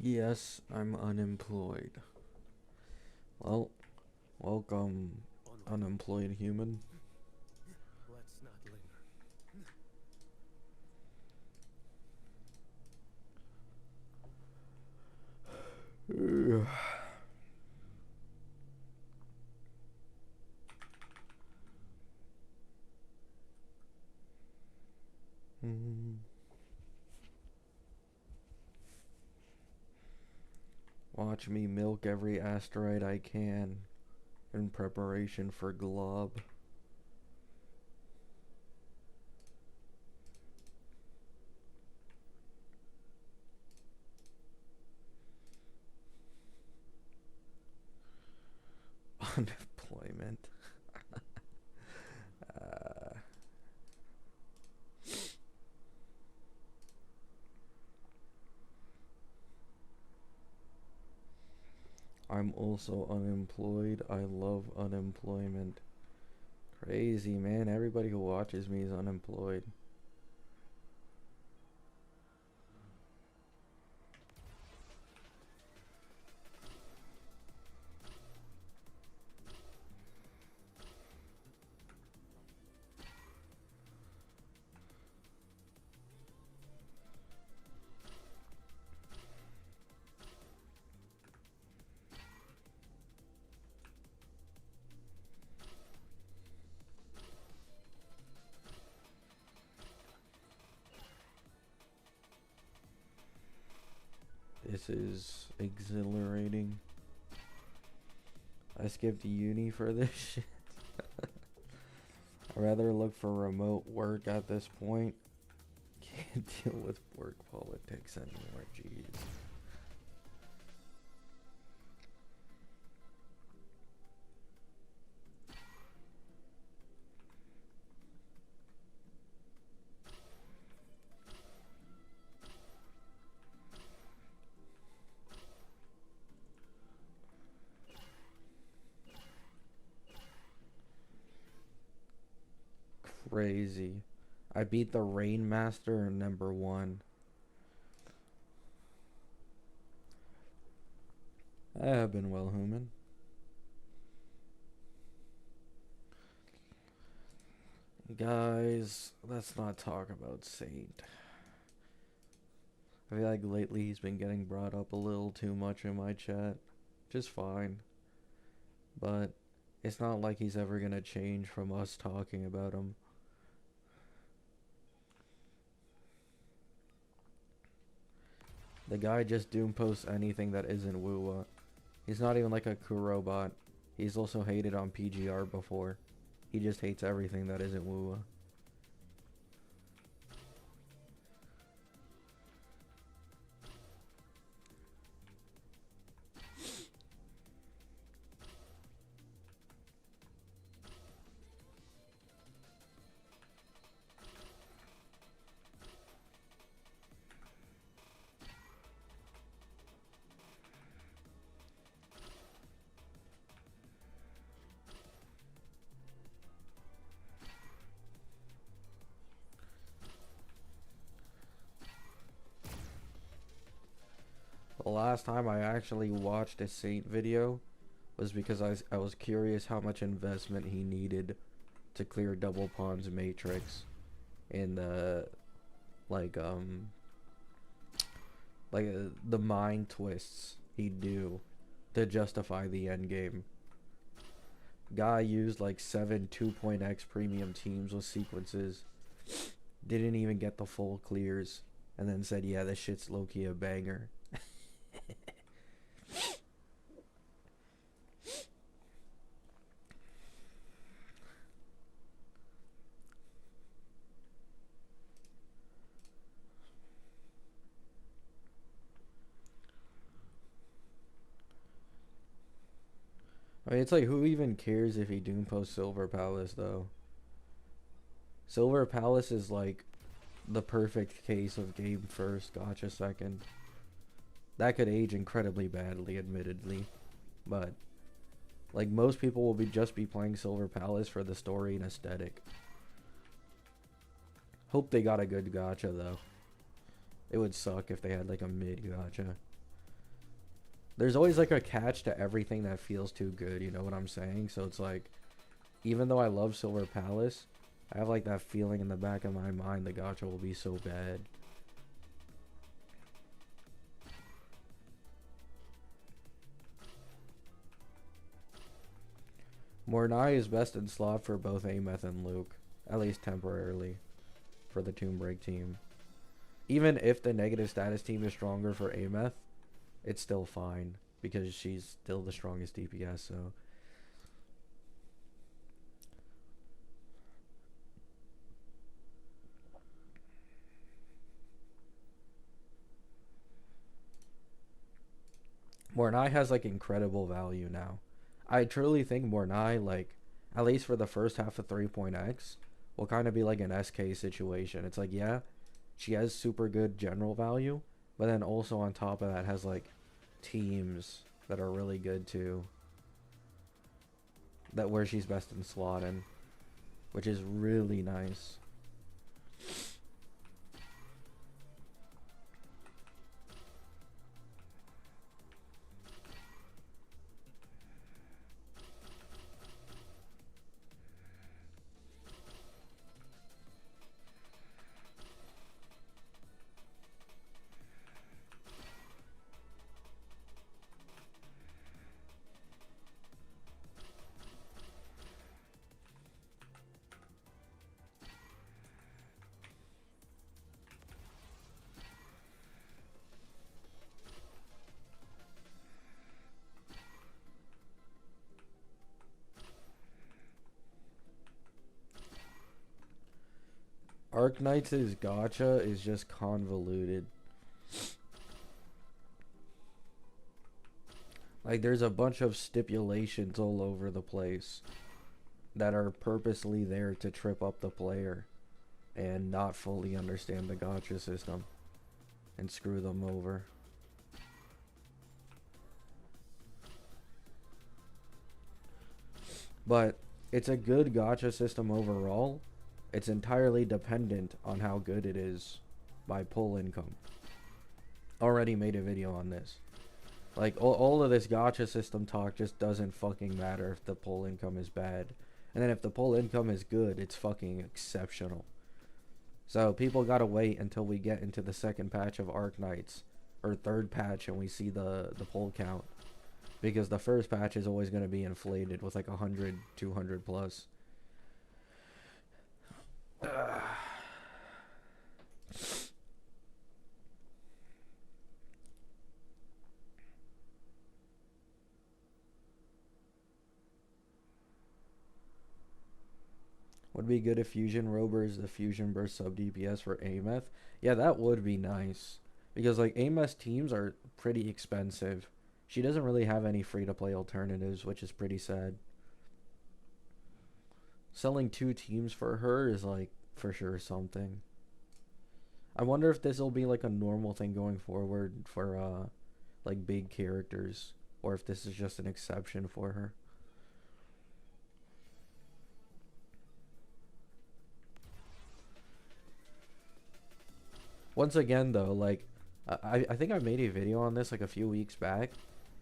Yes, I'm unemployed. Well, welcome, unemployed human. Let's not linger. Watch me milk every asteroid I can in preparation for Glob. Unemployment. uh, I'm also unemployed. I love unemployment. Crazy, man. Everybody who watches me is unemployed. This is exhilarating. I skipped uni for this shit. I'd rather look for remote work at this point. Can't deal with work politics anymore, jeez. Crazy. I beat the Rainmaster in #1. I have been well, human. Guys, let's not talk about Saint. I feel like lately he's been getting brought up a little too much in my chat. Just fine. But it's not like he's ever gonna change from us talking about him. The guy just doom posts anything that isn't Woowa. He's not even like a Kurobot. He's also hated on PGR before. He just hates everything that isn't Woowa. The last time I actually watched a Saint video was because I was curious how much investment he needed to clear Double Pawn's Matrix in the like the mind twists he'd do to justify the end game. Guy used like 7 2.x premium teams with sequences, didn't even get the full clears, and then said, yeah, this shit's low-key a banger. I mean, it's like, who even cares if he doom posts Silver Palace, though? Silver Palace is like the perfect case of game first, gotcha second. That could age incredibly badly, admittedly, but like most people will be playing Silver Palace for the story and aesthetic. Hope they got a good gotcha though. It would suck if they had like a mid gotcha. there's always like a catch to everything that feels too good, you know what I'm saying? So it's like, even though I love Silver Palace, I have like that feeling in the back of my mind the gacha will be so bad. Mornai is best in slot for both Ameth and Luke, at least temporarily, for the Tomb Break team. Even if the negative status team is stronger for Ameth, it's still fine, because she's still the strongest DPS, so... Mornai has like incredible value now. I truly think Mornai, like, at least for the first half of 3.x, will kind of be like an SK situation. It's like, yeah, she has super good general value, but then also on top of that has like teams that are really good too. That where she's best in slot in, which is really nice. Arknight's gacha is just convoluted. Like, there's a bunch of stipulations all over the place that are purposely there to trip up the player and not fully understand the gacha system and screw them over. But it's a good gacha system overall. It's entirely dependent on how good it is by pull income. Already made a video on this. Like, all of this gacha system talk just doesn't fucking matter if the pull income is bad. And then if the pull income is good, it's fucking exceptional. So people gotta wait until we get into the second patch of Arknights, or third patch, and we see the pull count. Because the first patch is always gonna be inflated with like 100, 200 plus. Would be good if Fusion Rober is the Fusion Burst sub DPS for Ameth. Yeah, that would be nice. Because like Ameth's teams are pretty expensive. She doesn't really have any free-to-play alternatives, which is pretty sad. Selling 2 teams for her is like for sure something. I wonder if this will be like a normal thing going forward for like big characters, or if this is just an exception for her. Once again though, like I think I made a video on this like a few weeks back.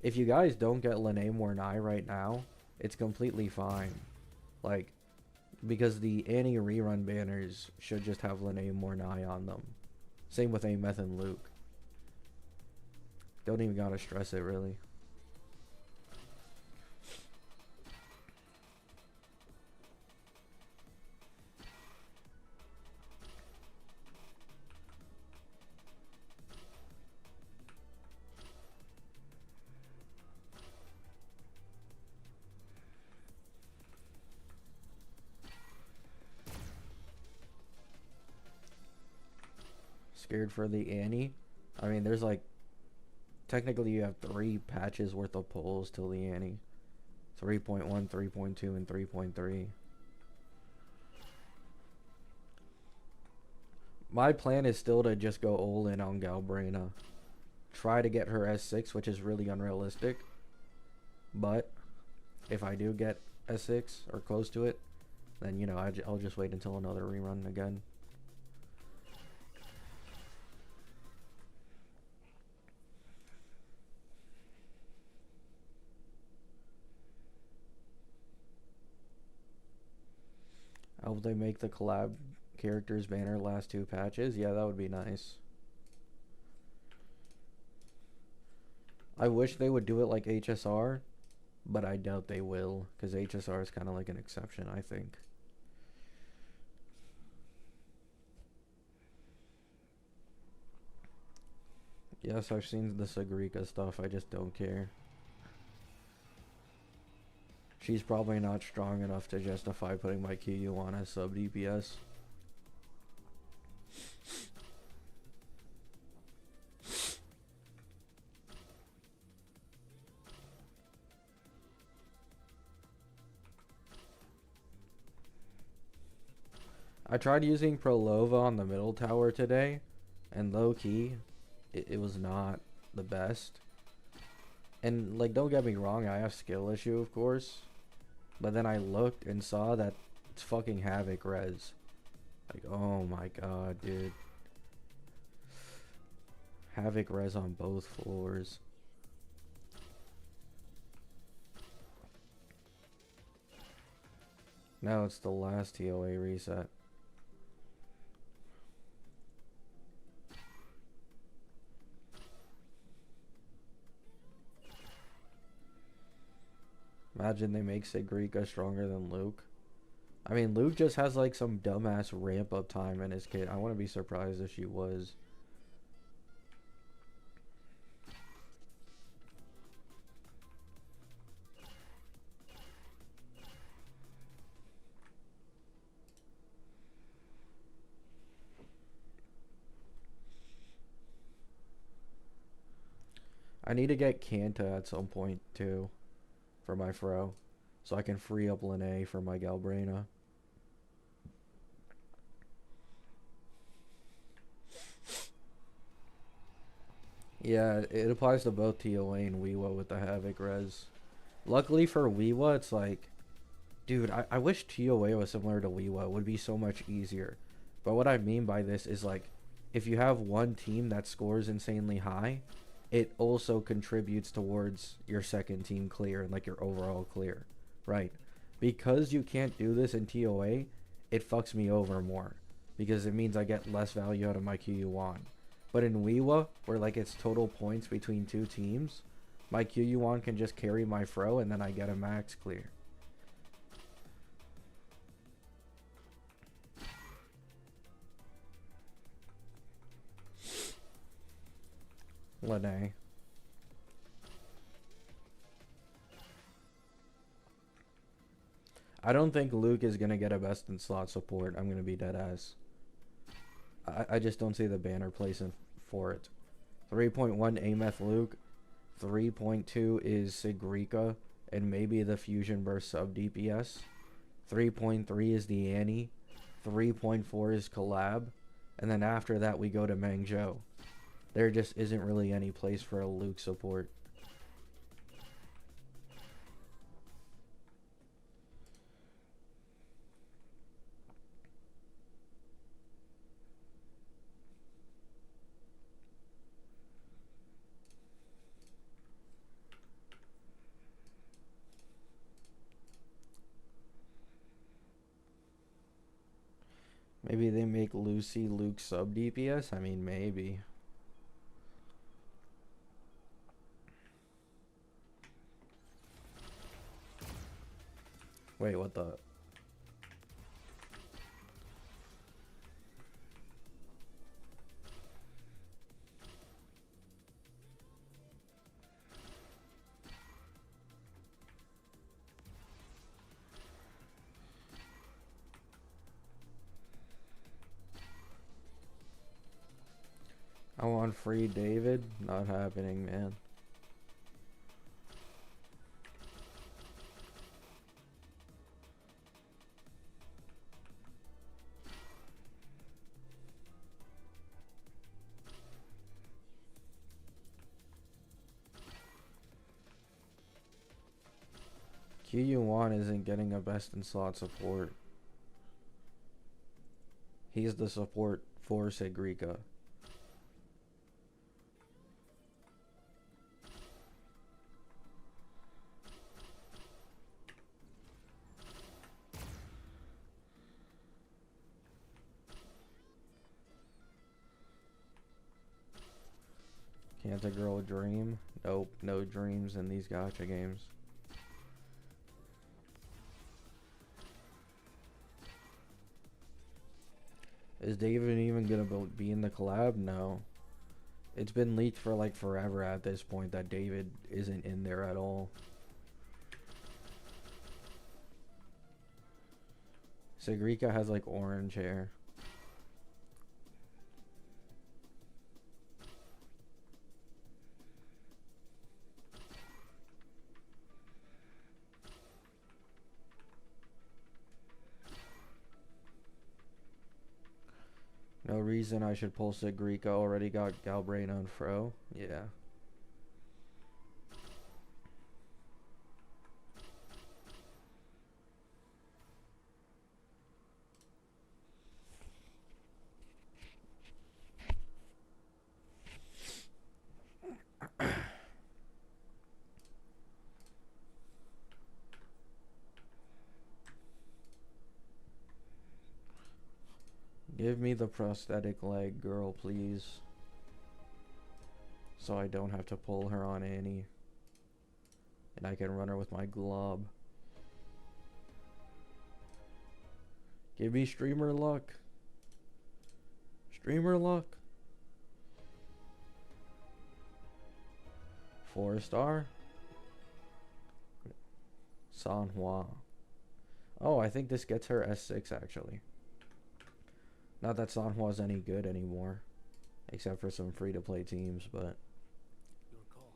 If you guys don't get Lene Mornai right now, it's completely fine. Like, because the Annie rerun banners should just have Lene Mornai on them. Same with Ameth and Luke. Don't even gotta stress it really. Scared for the Annie? I mean, there's like, technically you have 3 patches worth of pulls till the Annie. 3.1, 3.2, and 3.3. My plan is still to just go all in on Galbrina. Try to get her S6, which is really unrealistic. But if I do get S6 or close to it, then, you know, I'll just wait until another rerun again. Hope they make the collab characters banner last 2 patches. Yeah, that would be nice. I wish they would do it like HSR, but I doubt they will, because HSR is kind of like an exception, I think. Yes, I've seen the Sagrika stuff, I just don't care. She's probably not strong enough to justify putting my QU on as sub DPS. I tried using Prolova on the middle tower today, and low key, it was not the best. And like, don't get me wrong, I have skill issue, of course, but then I looked and saw that it's fucking Havoc res. Like, oh my god, dude. Havoc res on both floors. Now it's the last TOA reset. Imagine they make Sagrika stronger than Luke. I mean, Luke just has like some dumbass ramp up time in his kit. I wouldn't be surprised if she was. I need to get Kanta at some point too, for my Fro, so I can free up Lene for my Galbrina. Yeah, it applies to both TOA and Weewa with the Havoc res. Luckily for Weewa, it's like, dude, I wish TOA was similar to Weewa. It would be so much easier. But what I mean by this is like, if you have one team that scores insanely high, it also contributes towards your second team clear and like your overall clear, right? Because you can't do this in TOA, it fucks me over more because it means I get less value out of my QU1. But in Weewa, where like it's total points between 2 teams, my QU1 can just carry my Fro and then I get a max clear. Lene. I don't think Luke is going to get a best in slot support. I'm going to be dead ass. I just don't see the banner placing for it. 3.1 Ameth Luke. 3.2 is Sagrika and maybe the Fusion Burst sub DPS. 3.3 is the Annie. 3.4 is Collab. And then after that we go to Mangzhou. There just isn't really any place for a Luke support. Maybe they make Lucy Luke sub DPS? I mean, maybe. Wait, what the? I want free David. Not happening, man. QU1 isn't getting a best in slot support. He's the support for Sagrika. Can't a girl dream? Nope, no dreams in these gacha games. Is David even gonna be in the collab? No. It's been leaked for like forever at this point that David isn't in there at all. Sagrika has like orange hair. No reason I should pull Sagrika. Already got Galbraith on Fro. Yeah. Give me the prosthetic leg girl, please. So I don't have to pull her on Annie. And I can run her with my glob. Give me streamer luck. Streamer luck. 4-star. Sanhua. Oh, I think this gets her S6 actually. Not that Sanhua's any good anymore. Except for some free-to-play teams, but... Your call.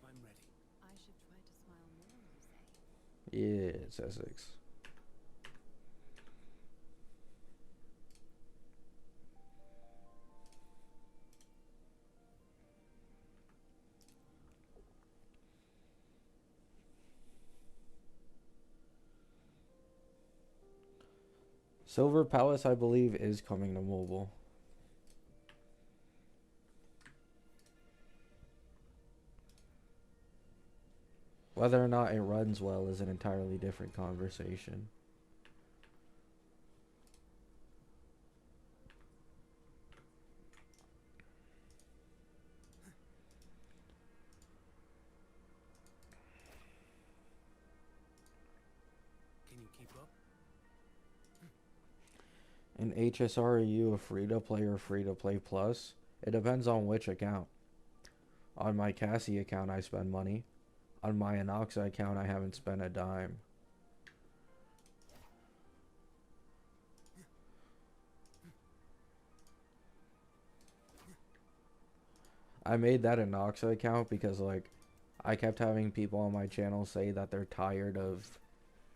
I'm ready. I should try to smile more, you say? yeah, it's S6. Silver Palace, I believe, is coming to mobile. Whether or not it runs well is an entirely different conversation. Can you keep up? In HSR, are you a free-to-play or free-to-play plus? It depends on which account. On my Cassie account, I spend money. On my Anoxa account, I haven't spent a dime. I made that Anoxa account because, like, I kept having people on my channel say that they're tired of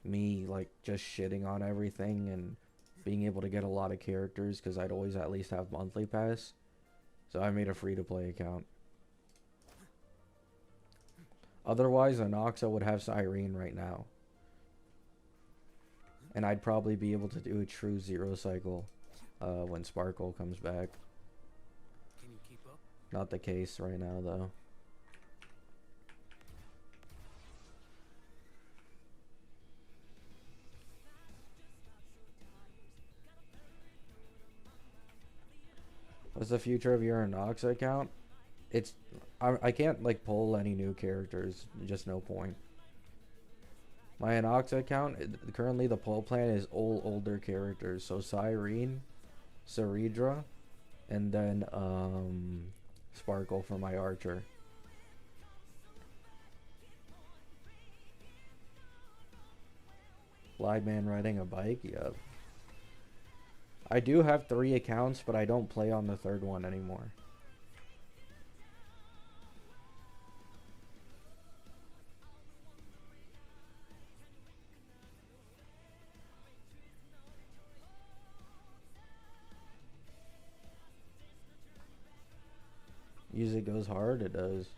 me, like, just shitting on everything and being able to get a lot of characters because I'd always at least have monthly pass. So I made a free-to-play account. Otherwise, Anoxa would have Cyrene right now. And I'd probably be able to do a true zero cycle when Sparkle comes back. Can you keep up? Not the case right now, though. What's the future of your Anoxa account? It's... I can't, like, pull any new characters. Just no point. My Anoxa account, currently the pull plan is all older characters. So Cyrene, Ceridra, and then Sparkle for my Archer. Blind man riding a bike? Yep. I do have 3 accounts, but I don't play on the 3rd one anymore. Music goes hard, it does.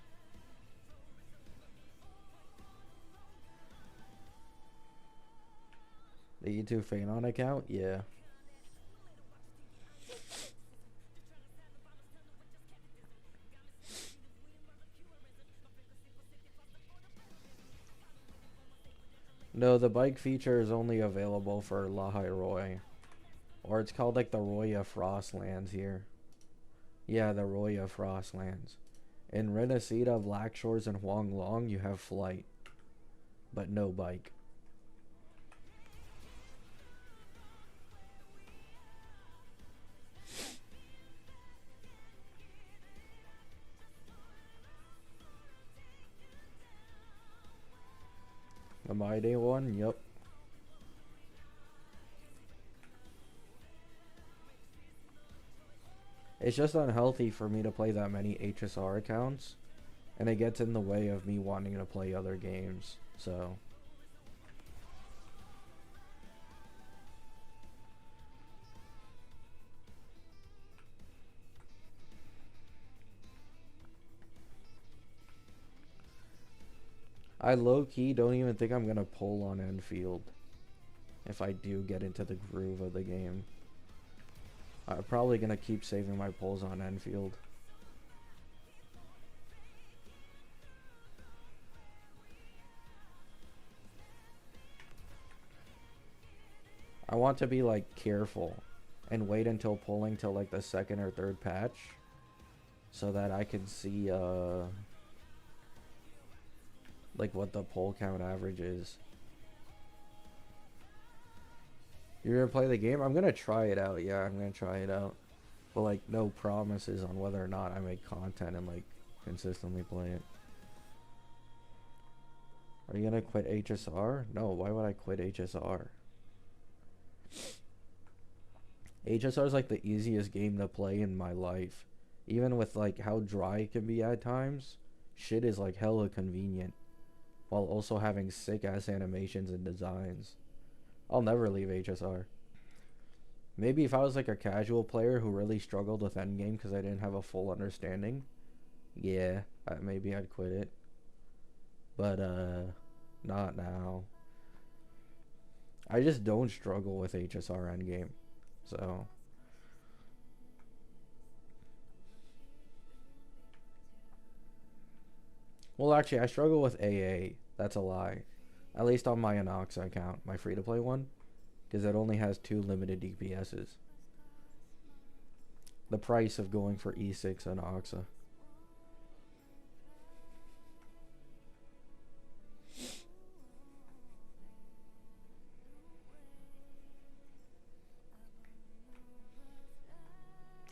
The YouTube Phanon account? Yeah. No, the bike feature is only available for Lahai Roy. Or it's called like the Roya Frostlands here. Yeah, the Roya Frostlands. In Renacida, Black Shores, and Huanglong, you have flight, but no bike. The My Day one? Yep. It's just unhealthy for me to play that many HSR accounts, and it gets in the way of me wanting to play other games, so... I low-key don't even think I'm gonna pull on Enfield if I do get into the groove of the game. I'm probably gonna keep saving my pulls on Enfield. I want to be like careful and wait until pulling till like the second or third patch so that I can see like what the pull count average is. You're gonna play the game? I'm gonna try it out. Yeah, I'm gonna try it out. But like no promises on whether or not I make content and like consistently play it. Are you gonna quit HSR? No, why would I quit HSR? HSR is like the easiest game to play in my life. Even with like how dry it can be at times, shit is like hella convenient. While also having sick ass animations and designs. I'll never leave HSR. Maybe if I was like a casual player who really struggled with endgame because I didn't have a full understanding, yeah, maybe I'd quit it. But not now. I just don't struggle with HSR endgame, so. Well, actually, I struggle with AA. That's a lie. At least on my Anoxa account, my free-to-play one, because it only has 2 limited DPSs. The price of going for E6 Anoxa.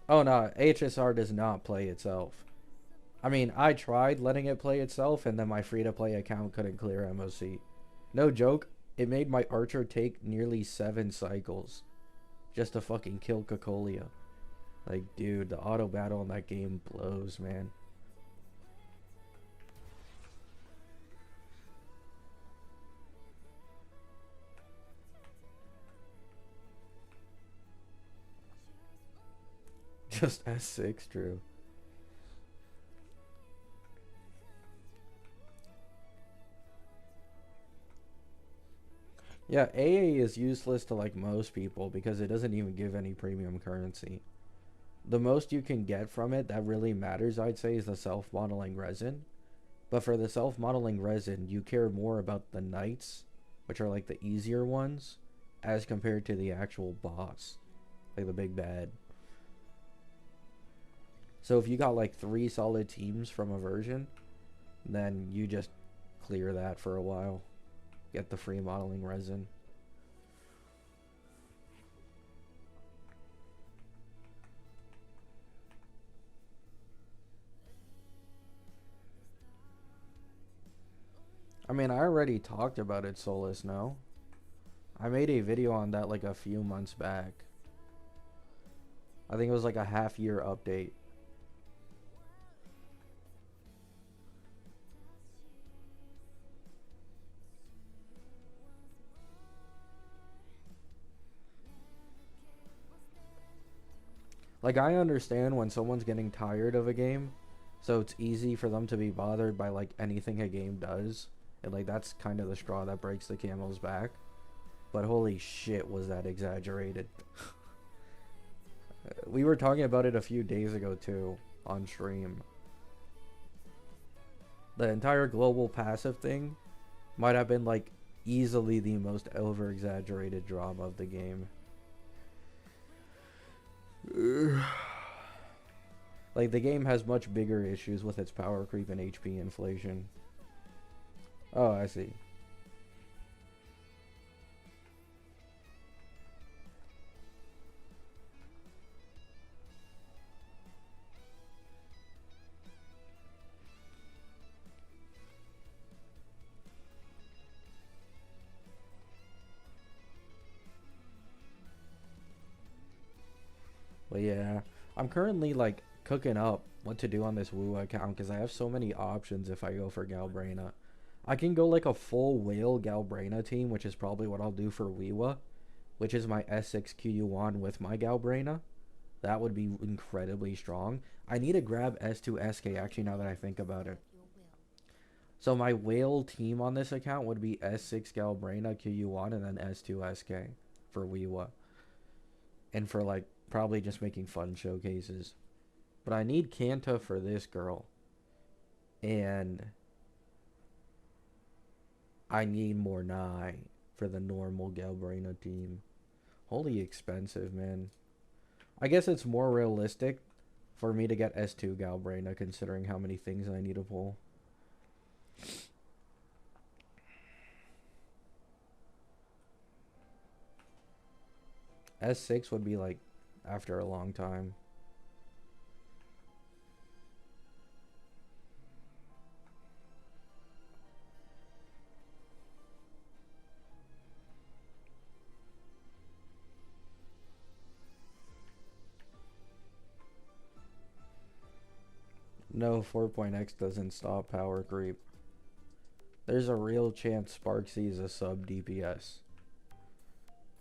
Oh no, HSR does not play itself. I mean, I tried letting it play itself, and then my free-to-play account couldn't clear MOC. No joke, it made my Archer take nearly 7 cycles just to fucking kill Cocolia. Like, dude, the auto battle in that game blows, man. Just S6, Drew. Yeah, AA is useless to like most people because it doesn't even give any premium currency. The most you can get from it that really matters, I'd say, is the self-modeling resin. But for the self-modeling resin, you care more about the knights, which are like the easier ones, as compared to the actual boss, like the big bad. So if you got like 3 solid teams from a version, then you just clear that for a while. Get the free modeling resin. I mean, I already talked about it, Solus, no? I made a video on that like a few months back. I think it was like a half-year update. Like, I understand when someone's getting tired of a game, so it's easy for them to be bothered by like anything a game does. And like that's kind of the straw that breaks the camel's back. But holy shit, was that exaggerated. We were talking about it a few days ago too, on stream. The entire global passive thing might have been like easily the most over exaggerated drama of the game. Like, the game has much bigger issues with its power creep and HP inflation. Oh, I see. But yeah, I'm currently like cooking up what to do on this Woo account because I have so many options if I go for Galbraina. I can go like a full whale Galbraina team, which is probably what I'll do for Weewa, which is my S6QU1 with my Galbraina. That would be incredibly strong. I need to grab S2SK actually now that I think about it. Your will. So my whale team on this account would be S6 Galbraina QU1 and then S2SK for Weewa. And for like probably just making fun showcases. But I need Kanta for this girl. And I need Mornai for the normal Galbraina team. Holy expensive, man. I guess it's more realistic for me to get S2 Galbraina considering how many things I need to pull. S6 would be like after a long time. No, 4.x doesn't stop power creep. There's a real chance Sparksy is a sub DPS.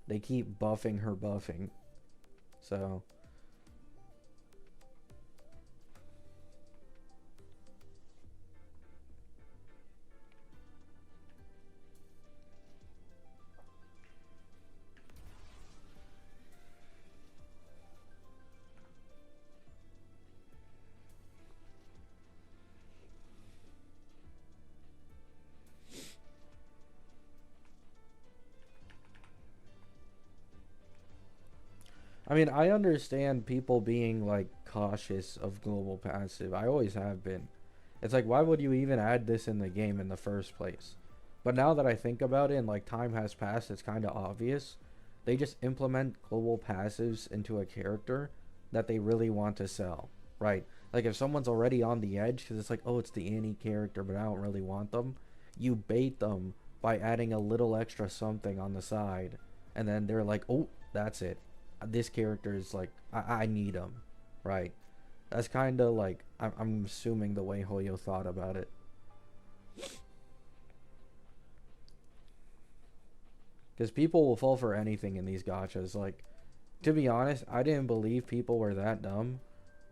They keep buffing her buffing. So I mean, I understand people being like cautious of global passive. I always have been. It's like, why would you even add this in the game in the first place? But now that I think about it and like time has passed, it's kind of obvious. They just implement global passives into a character that they really want to sell, right? Like if someone's already on the edge because it's like, oh, it's the Annie character, but I don't really want them. You bait them by adding a little extra something on the side, and then they're like, oh, that's it. This character is like, I need him, right? That's kind of like, I'm assuming the way Hoyo thought about it. Because people will fall for anything in these gachas. Like, to be honest, I didn't believe people were that dumb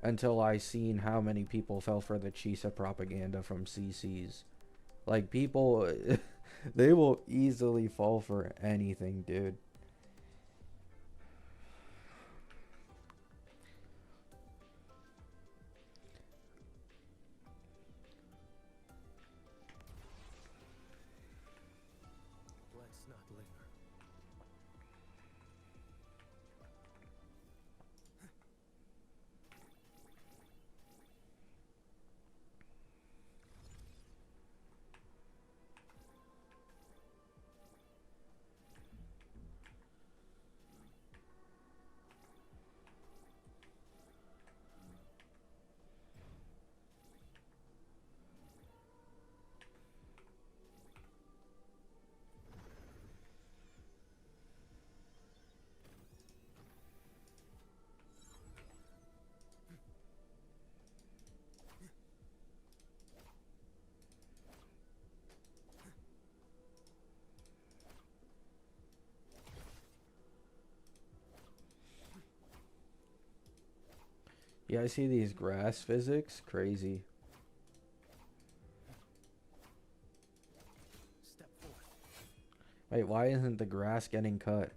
until I seen how many people fell for the Chisa propaganda from CCs. Like, people, they will easily fall for anything, dude. Let's not linger. Yeah, I see these grass physics. Crazy. Step forth. Wait, why isn't the grass getting cut?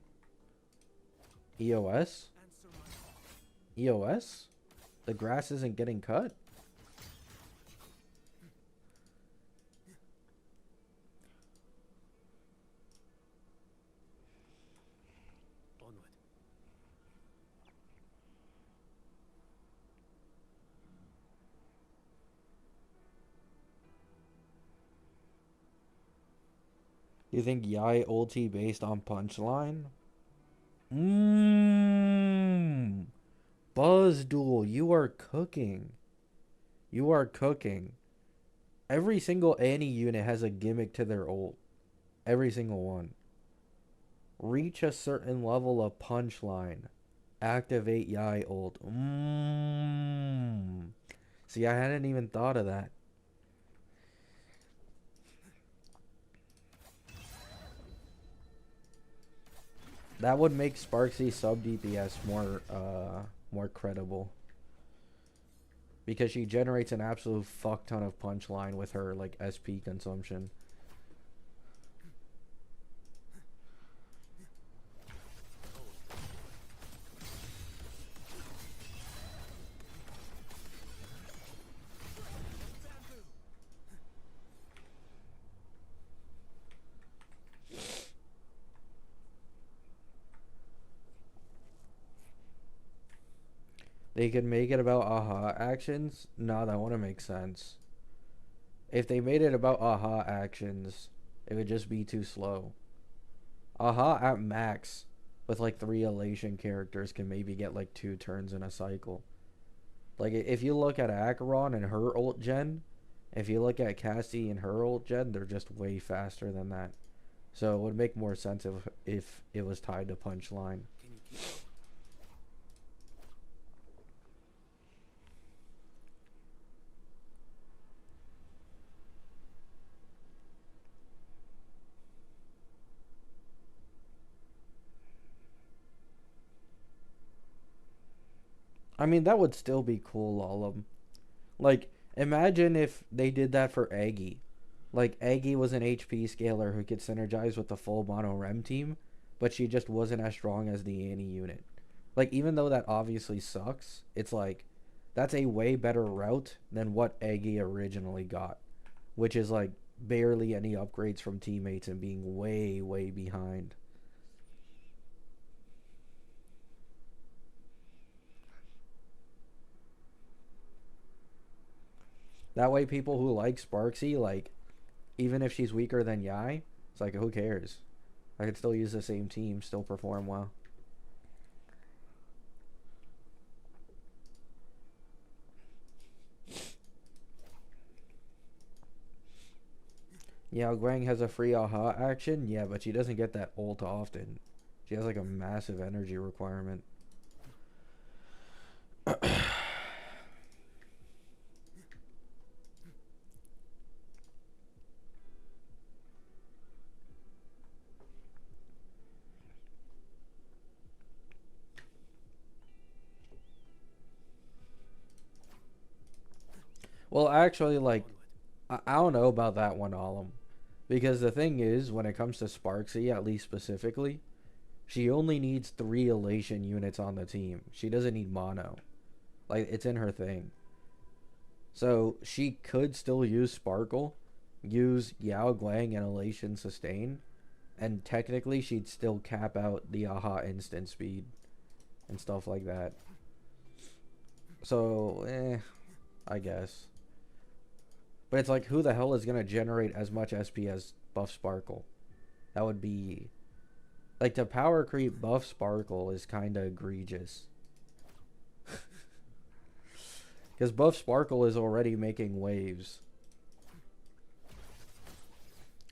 EOS? Answer my call. EOS? The grass isn't getting cut? Onward. You think Yai ulti based on punchline? Mmm. Buzz Duel, you are cooking. You are cooking. Every single Annie unit has a gimmick to their ult. Every single one. Reach a certain level of punchline. Activate Yai ult. Mmm. See, I hadn't even thought of that. That would make Sparksy sub DPS more credible. Because she generates an absolute fuck ton of punchline with her like SP consumption. They could make it about aha actions. No, that wouldn't make sense. If they made it about aha actions, it would just be too slow. Aha at max with like 3 elation characters can maybe get like 2 turns in a cycle. Like if you look at Acheron and her ult gen, if you look at Cassie and her ult gen, they're just way faster than that. So it would make more sense if it was tied to punchline. Can you keep up? I mean, that would still be cool, Olam. Like, imagine if they did that for Aggie. Like, Aggie was an HP scaler who could synergize with the full mono rem team, but she just wasn't as strong as the Annie unit. Like, even though that obviously sucks, it's like, that's a way better route than what Aggie originally got, which is like barely any upgrades from teammates and being way, way behind. That way, people who like Sparksy, like, even if she's weaker than Yai, it's like, who cares? I could still use the same team, still perform well. Yao Guang has a free aha action, yeah, but she doesn't get that ult often. She has like a massive energy requirement. Well, actually, like, I don't know about that one, Alum. Because the thing is, when it comes to Sparksy, at least specifically, she only needs 3 elation units on the team. She doesn't need mono. Like, it's in her thing. So, she could still use Sparkle, use Yao Guang and Elation Sustain, and technically she'd still cap out the aha instant speed and stuff like that. So, I guess. But it's like, who the hell is going to generate as much SP as Buff Sparkle? That would be... Like, to power creep Buff Sparkle is kind of egregious. Because Buff Sparkle is already making waves.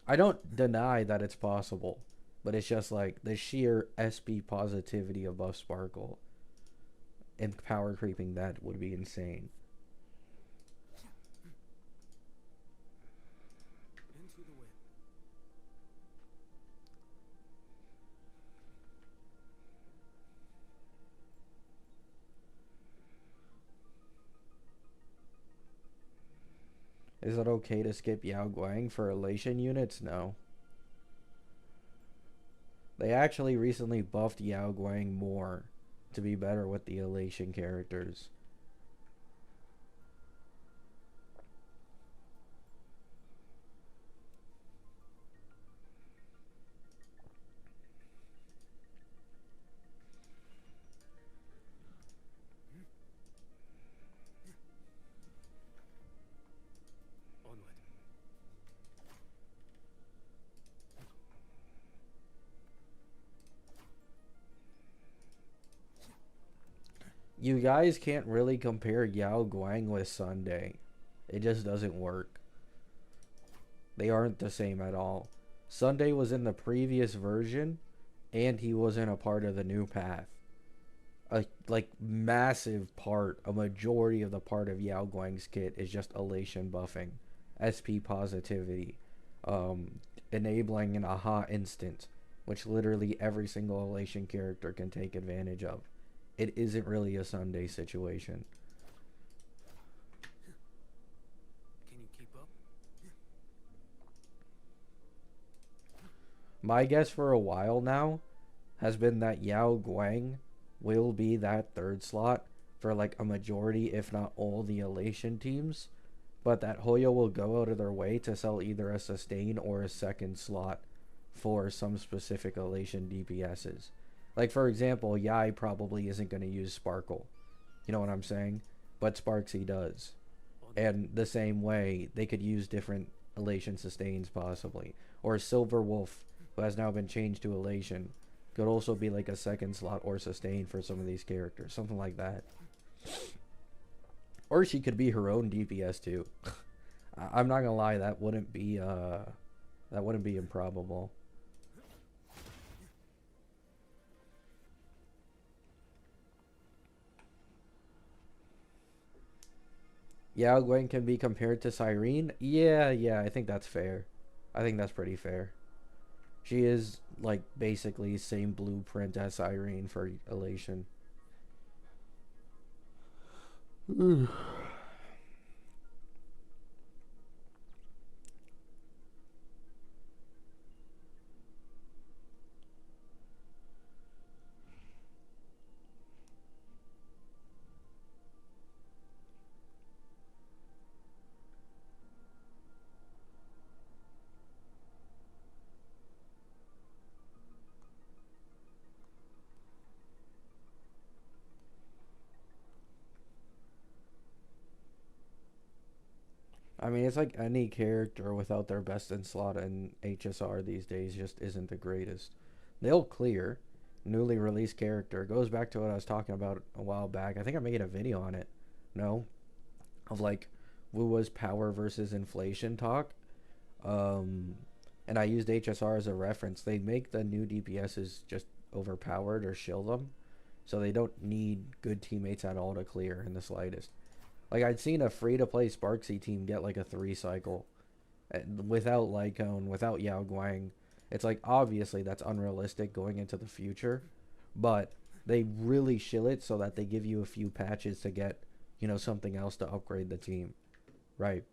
I don't deny that it's possible. But it's just like, the sheer SP positivity of Buff Sparkle and power creeping that would be insane. Into the wind. Is it okay to skip Yao Guang for elation units? No. They actually recently buffed Yao Guang more to be better with the elation characters. Onward. You guys can't really compare Yao Guang with Sunday. It just doesn't work. They aren't the same at all. Sunday was in the previous version, and he wasn't a part of the new path. A like massive part, a majority of the part of Yao Guang's kit is just elation buffing, SP positivity, enabling an aha instant, which literally every single elation character can take advantage of. It isn't really a Sunday situation. Can you keep up? My guess for a while now has been that Yao Guang will be that third slot for like a majority, if not all, the elation teams, but that Hoyo will go out of their way to sell either a sustain or a second slot for some specific elation DPSs. Like for example, Yai probably isn't going to use Sparkle. You know what I'm saying? But Sparksy does. And the same way, they could use different elation sustains possibly. Or Silver Wolf, who has now been changed to elation, could also be like a second slot or sustain for some of these characters. Something like that. Or she could be her own DPS too. I'm not gonna lie, that wouldn't be improbable. Yao Guang can be compared to Cyrene? Yeah, I think that's fair. I think that's pretty fair. She is, like, basically same blueprint as Cyrene for elation. I mean, it's like any character without their best in slot in HSR these days just isn't the greatest. They'll clear. Newly released character. Goes back to what I was talking about a while back. I think I made a video on it. No? Of like Wuwa's power versus inflation talk. And I used HSR as a reference. They make the new DPSs just overpowered or shill them. So they don't need good teammates at all to clear in the slightest. Like, I'd seen a free-to-play Sparksy team get, like, a 3 cycle. Without Lycone, without Yao Guang. It's like, obviously, that's unrealistic going into the future. But they really shill it so that they give you a few patches to get, you know, something else to upgrade the team. Right.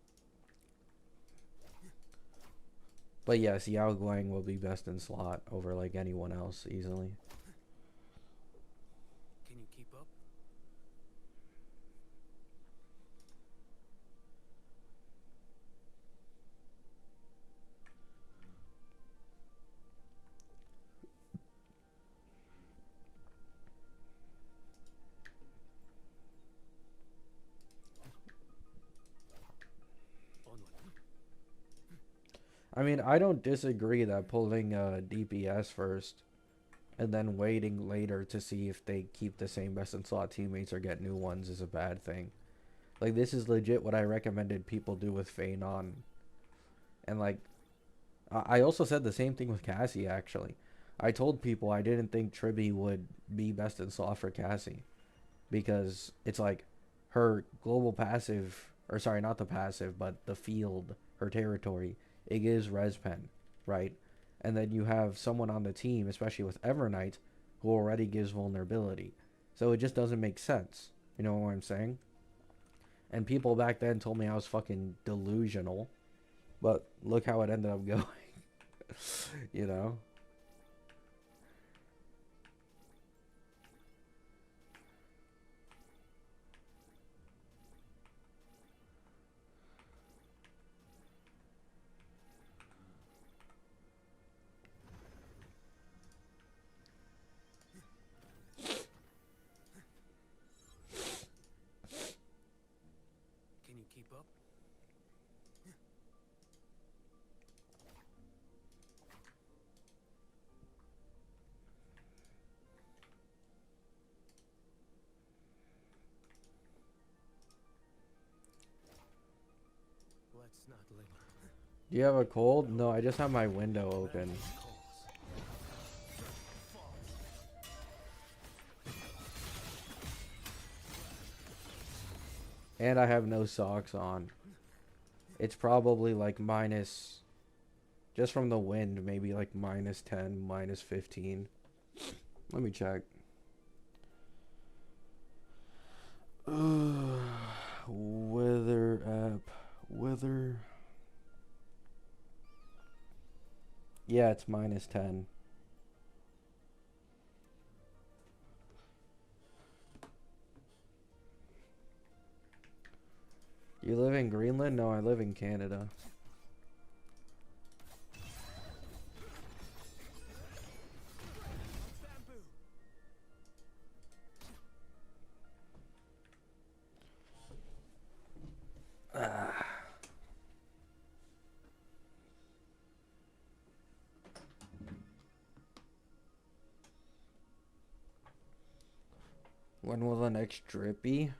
But yes, Yao Guang will be best in slot over, like, anyone else easily. Can you keep up? Onward. I mean, I don't disagree that pulling DPS first and then waiting later to see if they keep the same best in slot teammates or get new ones is a bad thing. Like, this is legit what I recommended people do with Phenon. And like, I also said the same thing with Cassie, actually. I told people I didn't think Tribby would be best in slot for Cassie. Because it's like, her global passive, or sorry, not the passive, but the field, her territory, it gives Respen, right? And then you have someone on the team, especially with Evernight, who already gives vulnerability. So it just doesn't make sense. You know what I'm saying? And people back then told me I was fucking delusional. But look how it ended up going. You know? Can you keep up? Let's not linger. Do you have a cold? No, I just have my window open. Calls. And I have no socks on. It's probably like minus, just from the wind, maybe like -10, -15. Let me check. Weather app. Weather. Yeah, it's -10. You live in Greenland? No, I live in Canada. Ah. When will the next drip be?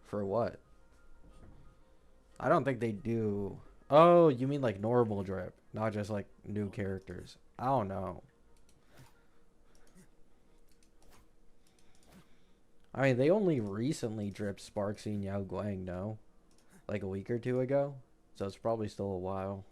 For what? I don't think they do. Oh, you mean like normal drip, not just like new characters. I don't know. I mean, they only recently dripped Sparksy and Yao Guang, no? Like a week or two ago. So it's probably still a while.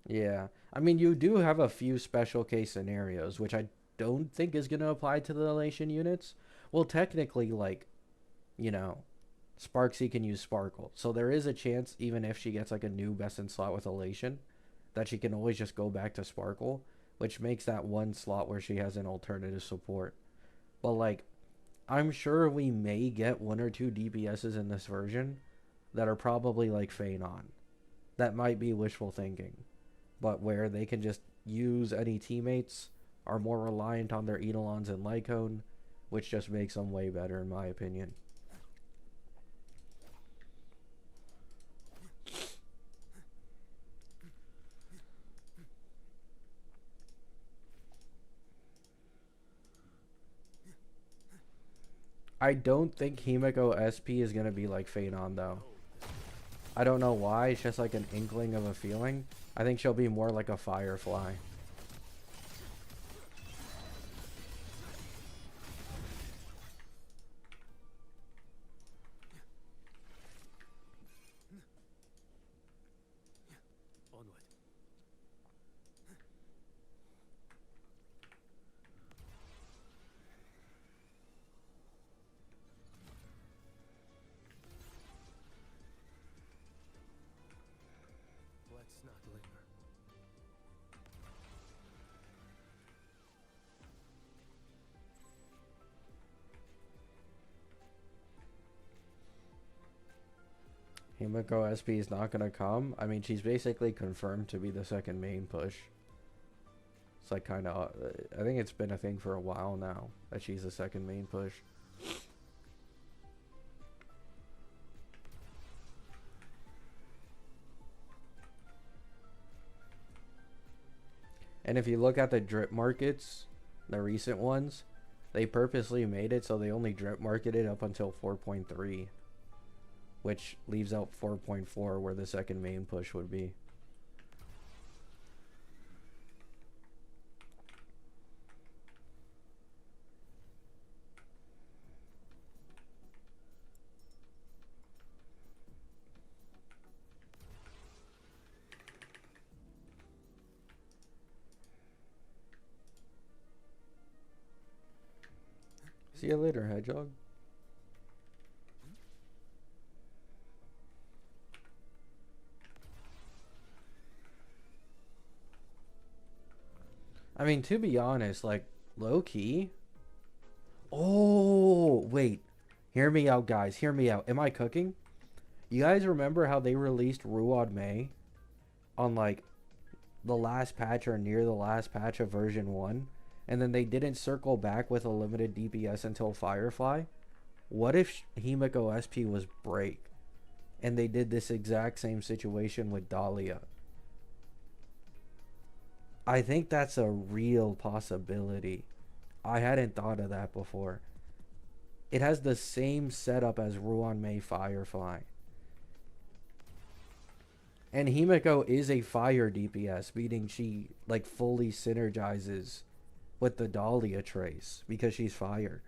Yeah. I mean, you do have a few special case scenarios, which I don't think is going to apply to the elation units. Well, technically, like, you know, Sparksy can use Sparkle. So there is a chance, even if she gets like a new best in slot with elation, that she can always just go back to Sparkle, which makes that one slot where she has an alternative support. But like, I'm sure we may get one or two DPSs in this version that are probably like Phanon. That might be wishful thinking. But where they can just use any teammates, are more reliant on their Eidolons and Lycone, which just makes them way better in my opinion. I don't think Himeko SP is going to be like Phanon though. I don't know why, it's just like an inkling of a feeling. I think she'll be more like a Firefly. Onward. Let's not linger. Himeko SP is not going to come. I mean, she's basically confirmed to be the second main push. It's like kind of, I think it's been a thing for a while now that she's the second main push. And if you look at the drip markets, the recent ones, they purposely made it so they only drip marketed up until 4.3, which leaves out 4.4 where the second main push would be. See you later, Hedgehog. I mean, to be honest, like, low key. Oh, wait. Hear me out, guys. Hear me out. Am I cooking? You guys remember how they released Ruod May on, like, the last patch or near the last patch of version 1? And then they didn't circle back with a limited DPS until Firefly? What if Himeko SP was break? And they did this exact same situation with Dahlia? I think that's a real possibility. I hadn't thought of that before. It has the same setup as Ruan Mei Firefly. And Himiko is a fire DPS, meaning she like fully synergizes with the Dahlia trace because she's fire.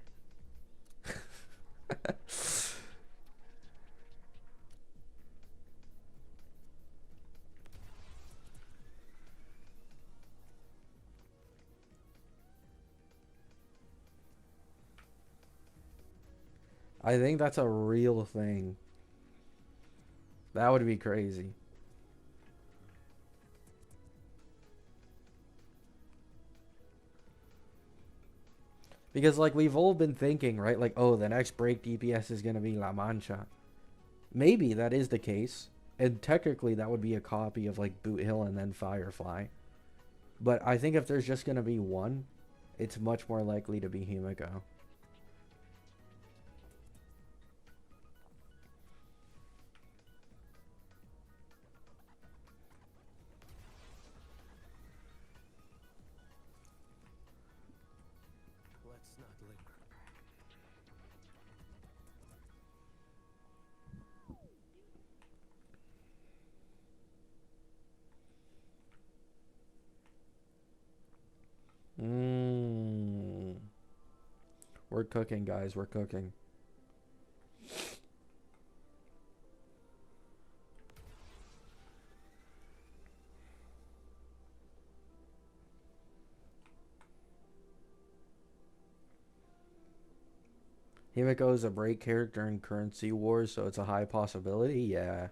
I think that's a real thing. That would be crazy. Because like we've all been thinking, right? Like, oh, the next break DPS is going to be La Mancha. Maybe that is the case. And technically that would be a copy of like Boot Hill and then Firefly. But I think if there's just going to be one, it's much more likely to be Himiko. Let's not linger. We're cooking, guys. We're cooking. Himiko is a break character in Currency Wars, so it's a high possibility. Yeah.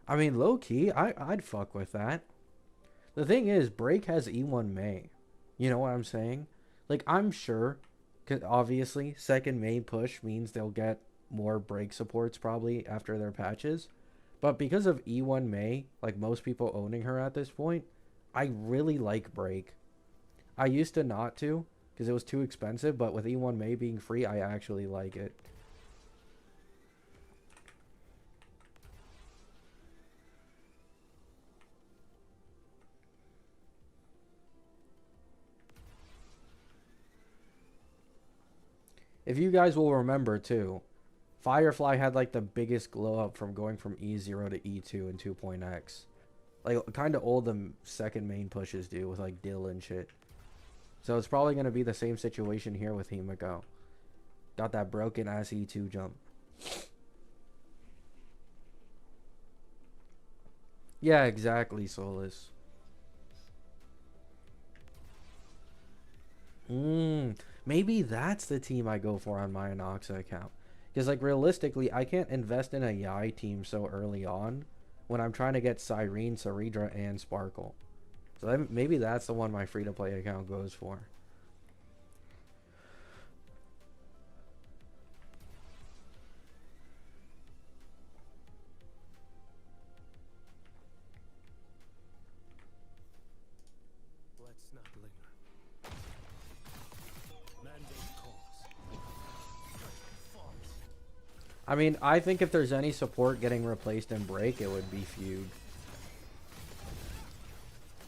I mean, low key, I'd fuck with that. The thing is, break has E1 Mei. You know what I'm saying? Like, I'm sure, cause obviously, second main push means they'll get more break supports probably after their patches. But because of E1 Mei, like most people owning her at this point, I really like break. I used to not to, because it was too expensive, but with E1 Mei being free, I actually like it. If you guys will remember too, Firefly had like the biggest glow up from going from E0 to E2 and 2.x. Like kind of all the second main pushes do with like Dill and shit. So it's probably going to be the same situation here with Himiko. Got that broken ass E2 jump. Yeah, exactly, Solus. Maybe that's the team I go for on my Anoxa account. Because, like, realistically, I can't invest in a Yai team so early on when I'm trying to get Cyrene, Saridra, and Sparkle. So maybe that's the one my free-to-play account goes for. Let's not linger. Mandate calls. False. I mean, I think if there's any support getting replaced in Break, it would be Fugue.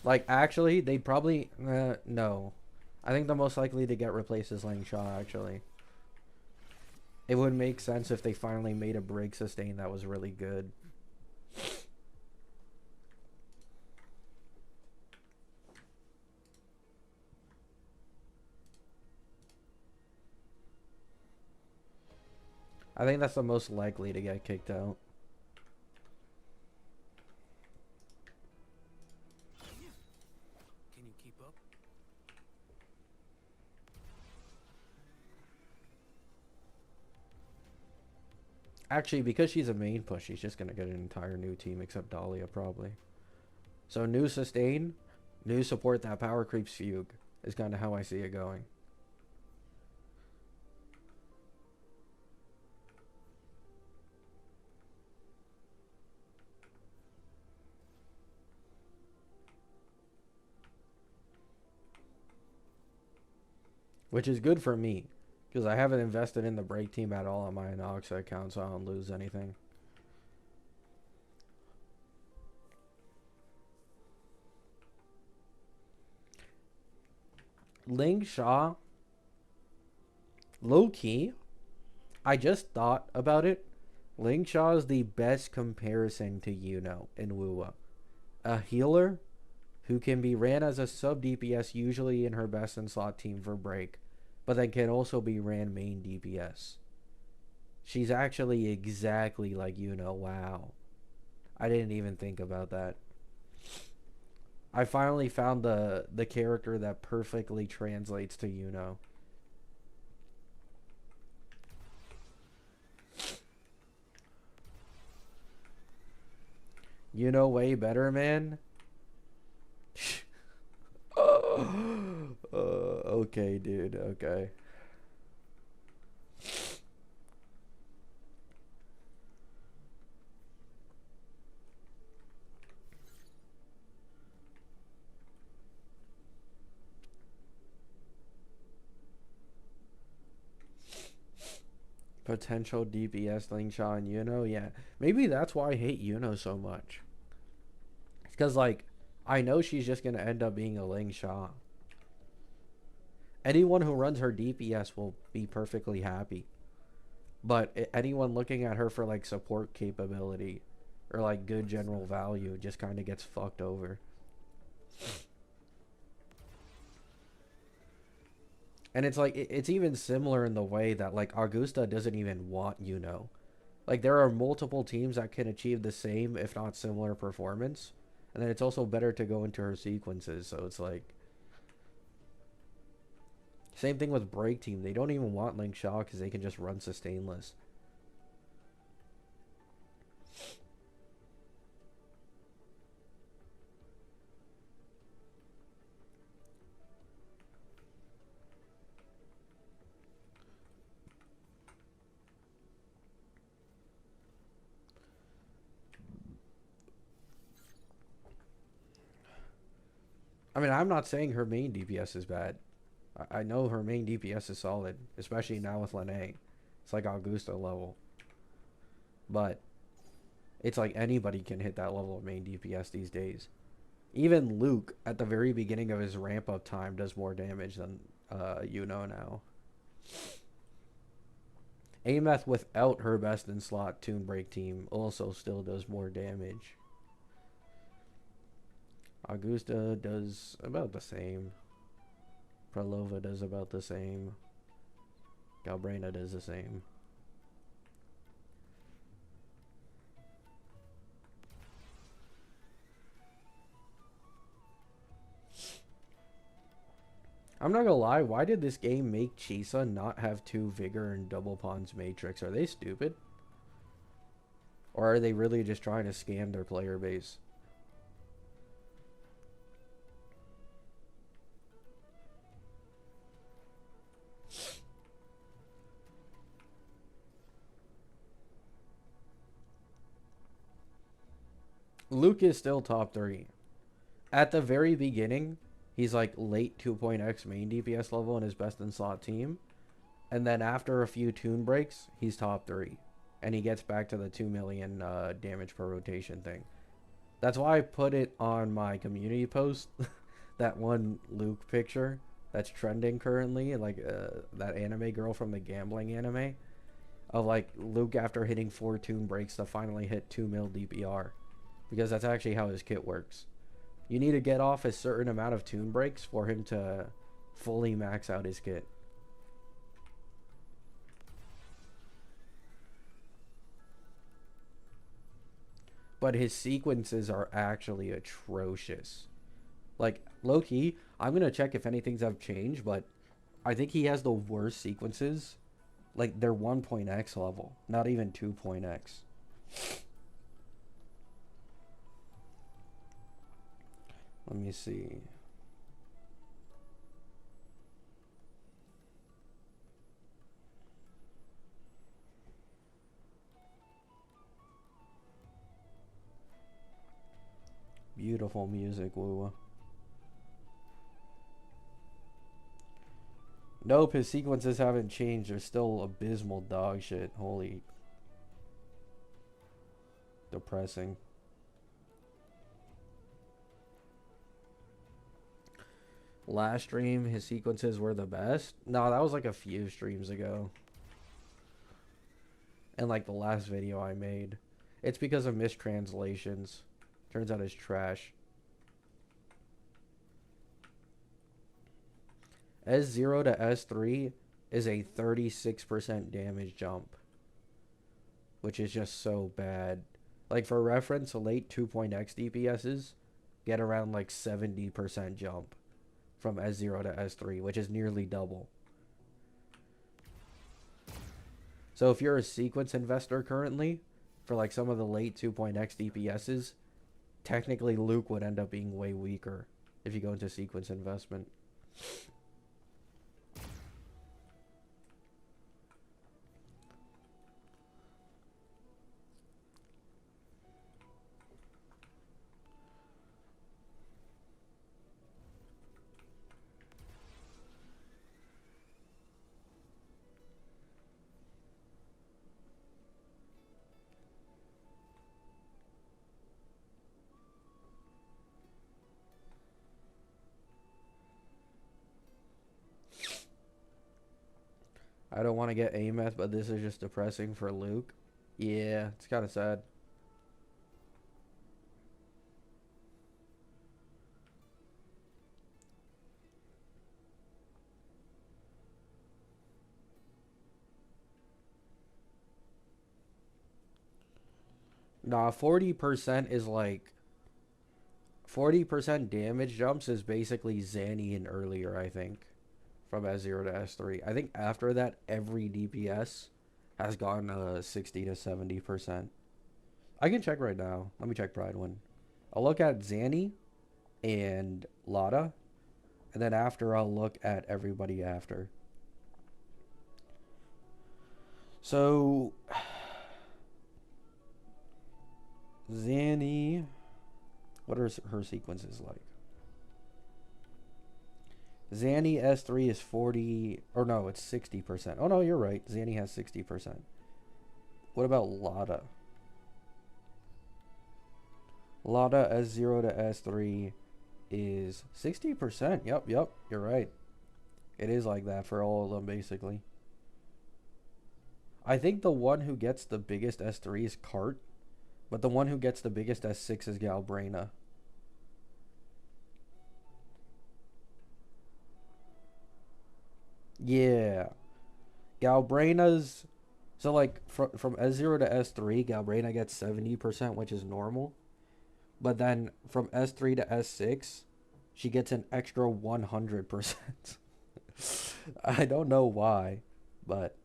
Like, actually, they'd probably... no. I think the most likely to get replaced is Ling Shaw, actually. It would make sense if they finally made a break sustain that was really good. I think that's the most likely to get kicked out. Can you keep up? Actually, because she's a main push, she's just going to get an entire new team except Dahlia, probably. So, new sustain, new support that power creeps Fugue is kind of how I see it going. Which is good for me, because I haven't invested in the break team at all on my Anoxa account, so I don't lose anything. Ling Sha, low key, I just thought about it. Ling Sha is the best comparison to Yuno in Wuwa. A healer who can be ran as a sub DPS, usually in her best in slot team for break, but then can also be ran main DPS. She's actually exactly like Yuno. Wow. I didn't even think about that. I finally found the character that perfectly translates to Yuno. Yuno way better, man. Okay, dude. Okay. Potential DPS Ling Sha and Yuno, yeah. Maybe that's why I hate Yuno so much. Because, like, I know she's just going to end up being a Ling Sha. Anyone who runs her DPS will be perfectly happy. But anyone looking at her for, like, support capability or, like, good general value just kind of gets fucked over. And it's like, it's even similar in the way that, like, Augusta doesn't even want Yuno. Like, there are multiple teams that can achieve the same, if not similar, performance. And then it's also better to go into her sequences. So it's like, same thing with Break Team. They don't even want Ling Sha because they can just run sustainless. I mean, I'm not saying her main DPS is bad. I know her main DPS is solid, especially now with Lene. It's like Augusta level. But it's like anybody can hit that level of main DPS these days. Even Luke, at the very beginning of his ramp up time, does more damage than Yuno now. Ameth without her best in slot Toon Break team also still does more damage. Augusta does about the same. Prelova does about the same. Galbrena does the same. I'm not gonna lie, why did this game make Chisa not have 2 Vigor and double Pawns Matrix? Are they stupid? Or are they really just trying to scam their player base? Luke is still top 3. At the very beginning, he's like late 2.x main DPS level in his best in slot team. And then after a few tune breaks, he's top 3. And he gets back to the 2 million damage per rotation thing. That's why I put it on my community post. That one Luke picture that's trending currently. Like that anime girl from the gambling anime. Of like Luke after hitting 4 tune breaks to finally hit 2 mil DPR. Because that's actually how his kit works. You need to get off a certain amount of tune breaks for him to fully max out his kit. But his sequences are actually atrocious. Like, low-key, I'm going to check if anything's have changed, but I think he has the worst sequences. Like, they're 1.x level, not even 2.x. Let me see. Beautiful music, Woo. Nope, his sequences haven't changed. They're still abysmal dog shit. Holy. Depressing. Last stream, his sequences were the best. No, that was like a few streams ago. And like the last video I made. It's because of mistranslations. Turns out it's trash. S0 to S3 is a 36% damage jump. Which is just so bad. Like for reference, late 2.x DPSs get around like 70% jump from S0 to S3, which is nearly double. So if you're a sequence investor currently, for like some of the late 2.x DPSs, technically Luke would end up being way weaker if you go into sequence investment. I don't want to get Ameth, but this is just depressing for Luke. Yeah, it's kind of sad. Nah, 40% is like 40% damage jumps is basically Zanny and earlier, I think, from S0 to S3. I think after that, every DPS has gone 60 to 70%. I can check right now. Let me check Pride one. I'll look at Zanny and Lotta, and then after I'll look at everybody after. So, Zanny, what are her sequences like? Zanny S3 is 40, or no, it's 60%. Oh no, you're right. Zanny has 60%. What about Lotta? Lotta S0 to S3 is 60%. Yep, you're right. It is like that for all of them, basically. I think the one who gets the biggest S3 is Cart, but the one who gets the biggest S6 is Galbraina. Yeah. Galbraina's... So, like, from S0 to S3, Galbraina gets 70%, which is normal. But then from S3 to S6, she gets an extra 100%. I don't know why, but...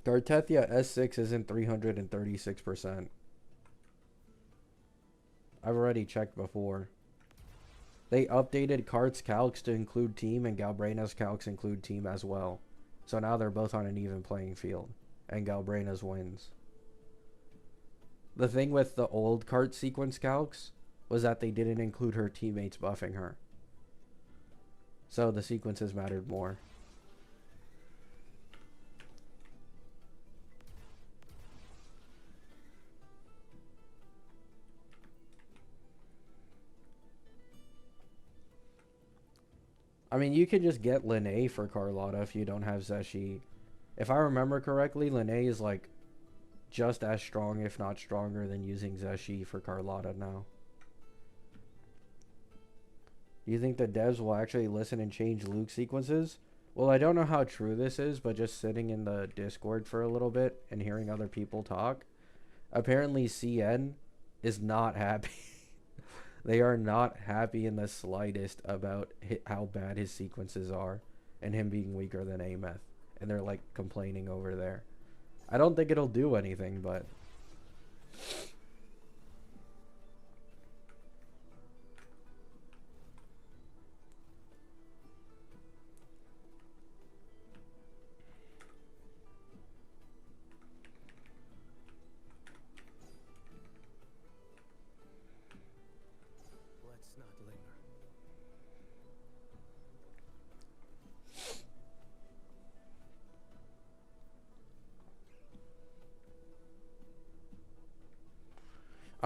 Gartethia S6 isn't 336%. I've already checked before. They updated Kart's calcs to include team, and Galbraina's calcs include team as well. So now they're both on an even playing field, and Galbraina's wins. The thing with the old Kart sequence calcs was that they didn't include her teammates buffing her. So the sequences mattered more. I mean, you could just get Linné for Carlotta if you don't have Zeshy. If I remember correctly, Linné is like just as strong, if not stronger, than using Zeshy for Carlotta now. Do you think the devs will actually listen and change Luke sequences? Well, I don't know how true this is, but just sitting in the Discord for a little bit and hearing other people talk, apparently CN is not happy. They are not happy in the slightest about how bad his sequences are and him being weaker than Ameth. And they're like complaining over there. I don't think it'll do anything, but... Let's not linger.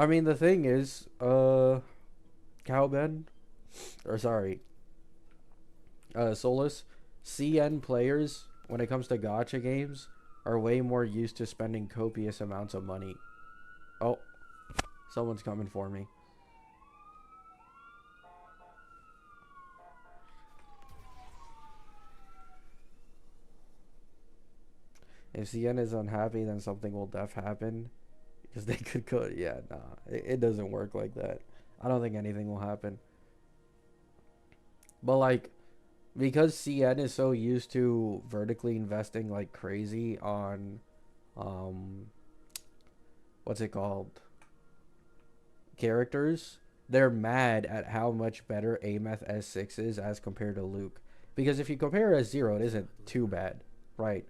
I mean, the thing is, Cowben, or sorry, Solus, CN players, when it comes to gacha games, are way more used to spending copious amounts of money. Oh, someone's coming for me. If CN is unhappy, then something will def happen. Because they could go, yeah, nah, it doesn't work like that. I don't think anything will happen. But like, because CN is so used to vertically investing like crazy on, um, what's it called? Characters, they're mad at how much better Ameth S6 is as compared to Luke. Because if you compare S0, it isn't too bad, right?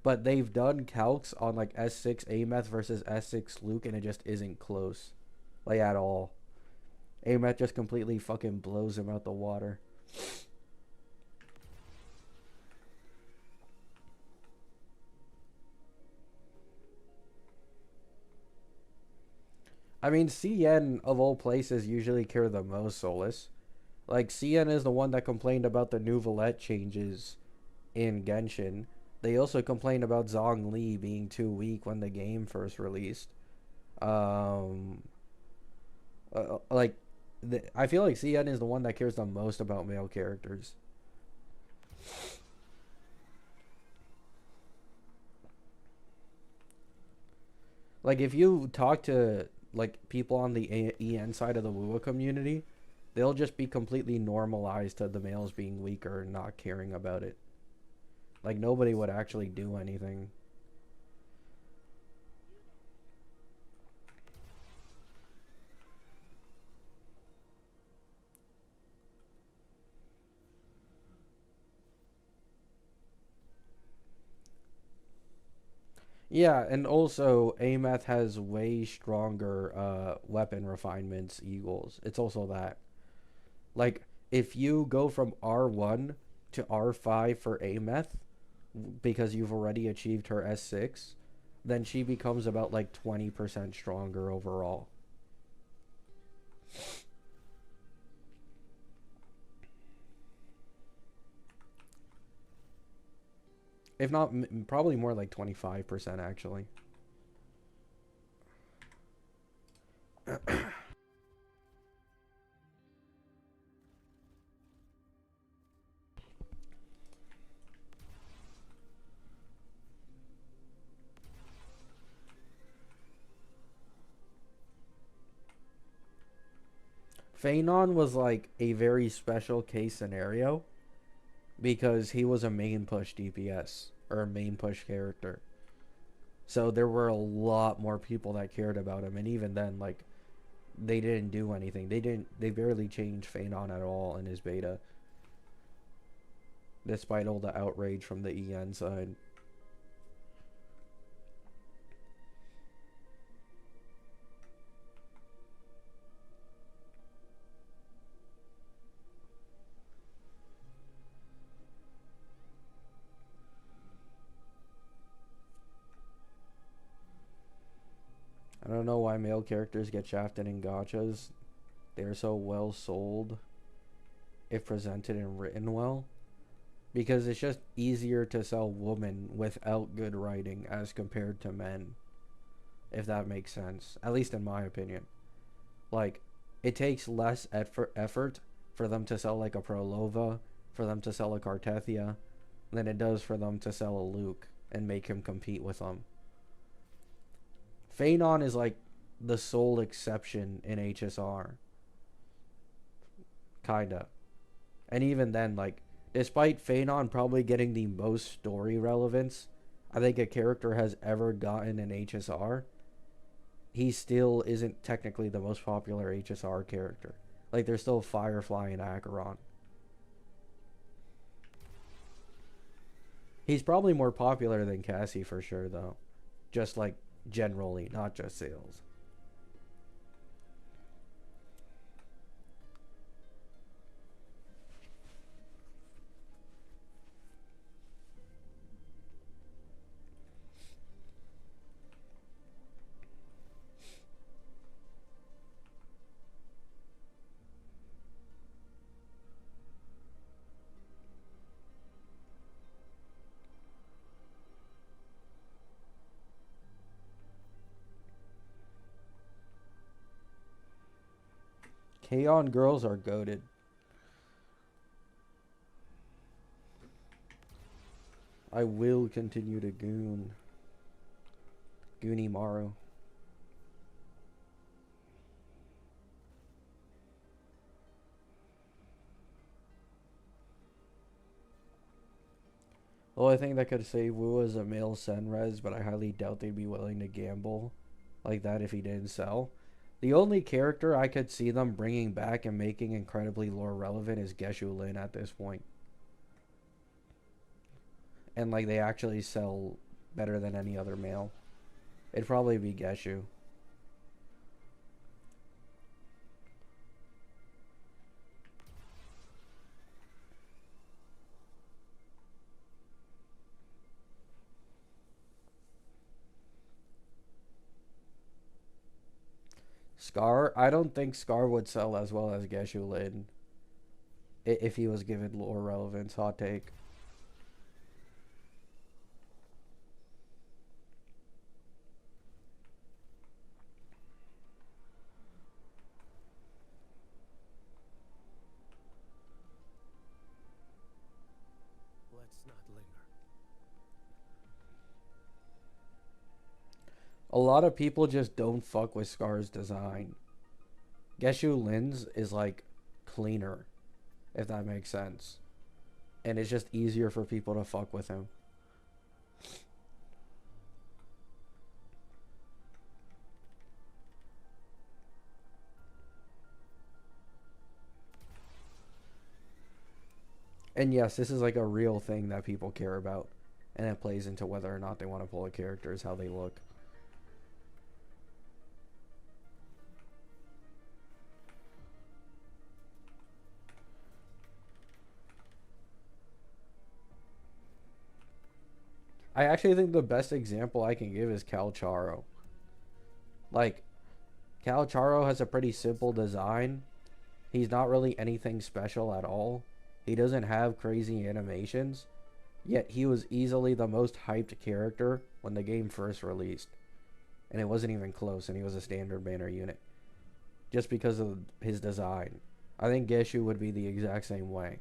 But they've done calcs on like S6 Ameth versus S6 Luke, and it just isn't close, like at all. Ameth just completely fucking blows him out the water. I mean, CN of all places usually care the most, Solus. Like, CN is the one that complained about the Nouvellette changes in Genshin. They also complained about Zhongli being too weak when the game first released. Um, like, I feel like CN is the one that cares the most about male characters. Like, if you talk to like people on the EN side of the WUA community, they'll just be completely normalized to the males being weaker and not caring about it. Like, nobody would actually do anything. Yeah, and also Ameth has way stronger weapon refinements eagles. It's also that. Like, if you go from R1 to R5 for Ameth because you've already achieved her S6, then she becomes about like 20% stronger overall. If not, probably more like 25% actually. Phanon was like a very special case scenario because he was a main push DPS or a main push character. So there were a lot more people that cared about him, and even then, like, they didn't do anything. They barely changed Phanon at all in his beta, despite all the outrage from the EN side. I don't know why male characters get shafted in gachas. They're so well sold if presented and written well. Because it's just easier to sell women without good writing as compared to men. If that makes sense. At least in my opinion. Like, it takes less effort for them to sell like a Prolova, for them to sell a Cartethia, than it does for them to sell a Luke and make him compete with them. Phanon is like the sole exception in HSR. Kinda. And even then, like, despite Phanon probably getting the most story relevance I think a character has ever gotten in HSR, he still isn't technically the most popular HSR character. Like, there's still Firefly and Acheron. He's probably more popular than Cassie for sure, though. Just like generally, not just sales. K-On! Girls are goated. I will continue to goon. Goonie Maru. The only thing that could save Wu is a male Senrez, but I highly doubt they'd be willing to gamble like that if he didn't sell. The only character I could see them bringing back and making incredibly lore relevant is Geshu Lin at this point. And like they actually sell better than any other male. It'd probably be Geshu. Scar, I don't think Scar would sell as well as Geshu Lin if he was given lore relevance. Hot take. Let's not linger. A lot of people just don't fuck with Scar's design. Geshu Lin's is like cleaner, if that makes sense. And it's just easier for people to fuck with him. And yes, this is like a real thing that people care about. And it plays into whether or not they want to pull a character is how they look. I actually think the best example I can give is Calcharo. Like, Calcharo has a pretty simple design. He's not really anything special at all. He doesn't have crazy animations. Yet he was easily the most hyped character when the game first released. And it wasn't even close, and he was a standard banner unit. Just because of his design. I think Geshu would be the exact same way.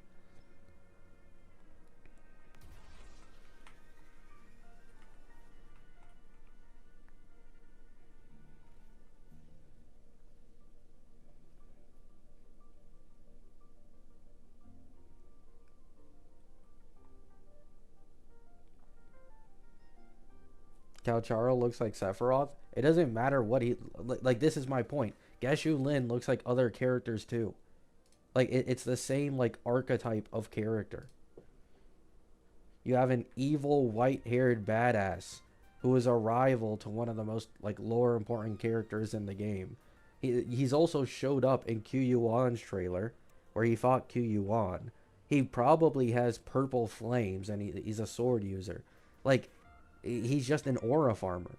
Calcharo looks like Sephiroth. It doesn't matter what he... Like, this is my point. Geshu Lin looks like other characters, too. Like, it's the same, like, archetype of character. You have an evil, white-haired badass who is a rival to one of the most, like, lore-important characters in the game. He's also showed up in Q Yuan's trailer, where he fought Q Yuan. He probably has purple flames, and he's a sword user. Like... He's just an aura farmer.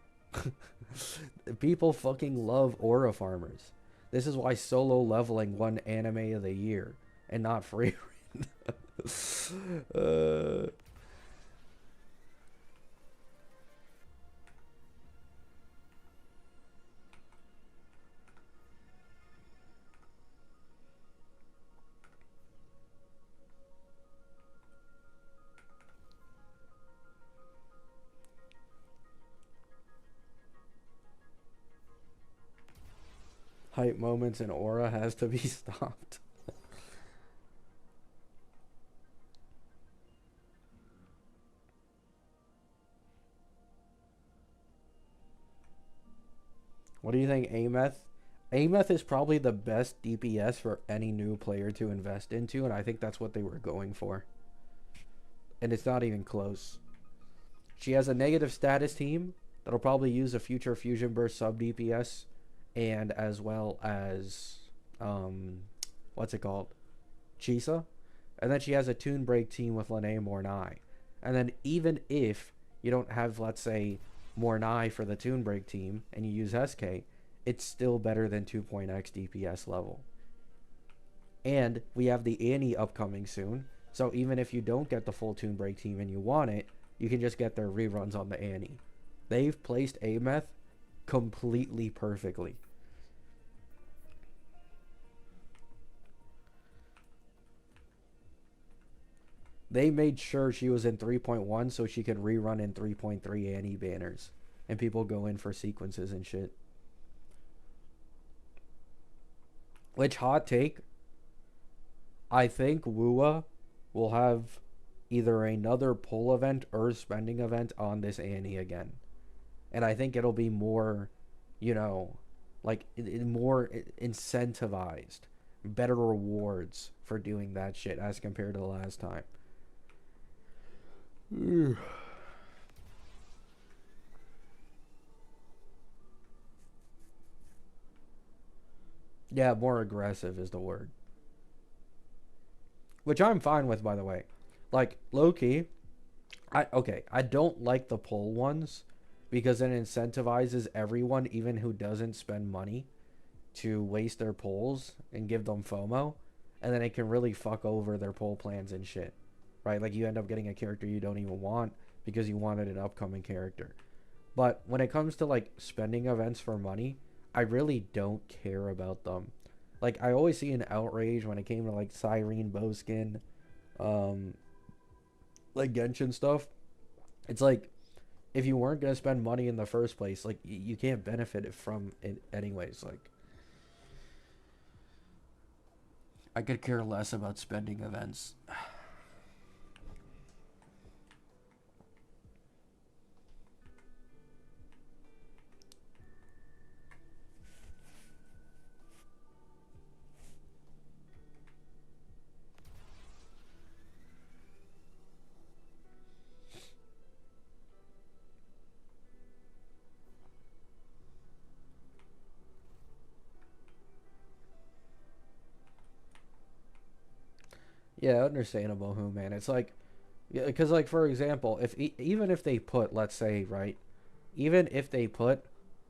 People fucking love aura farmers. This is why solo leveling won anime of the year and not free. Hype moments in aura has to be stopped. What do you think, Ameth? Ameth is probably the best DPS for any new player to invest into, and I think that's what they were going for. And it's not even close. She has a negative status team that'll probably use a future Fusion Burst sub DPS, and as well as what's it called? Chisa. And then she has a Toon Break team with Lene Mornai. And then even if you don't have, let's say, Mornai for the Toon Break team and you use SK, it's still better than 2.x DPS level. And we have the Annie upcoming soon. So even if you don't get the full Toon Break team and you want it, you can just get their reruns on the Annie. They've placed Ameth completely perfectly. They made sure she was in 3.1 so she could rerun in 3.3 Annie banners. And people go in for sequences and shit. Which, hot take, I think Wua will have either another pull event or spending event on this Annie again. And I think it'll be more, you know, like more incentivized, better rewards for doing that shit as compared to the last time. Yeah, more aggressive is the word. Which I'm fine with, by the way. Like, low-key, I don't like the pull ones because it incentivizes everyone, even who doesn't spend money, to waste their pulls and give them FOMO. And then it can really fuck over their pull plans and shit. Right? Like, you end up getting a character you don't even want because you wanted an upcoming character. But when it comes to, like, spending events for money, I really don't care about them. Like, I always see an outrage when it came to, like, Cyrene Bowskin, like, Genshin stuff. It's like, if you weren't going to spend money in the first place, like, you can't benefit from it anyways. Like, I could care less about spending events. Yeah, understandable, who, man. It's like, yeah, because, like, for example, if even if they put, let's say, right, even if they put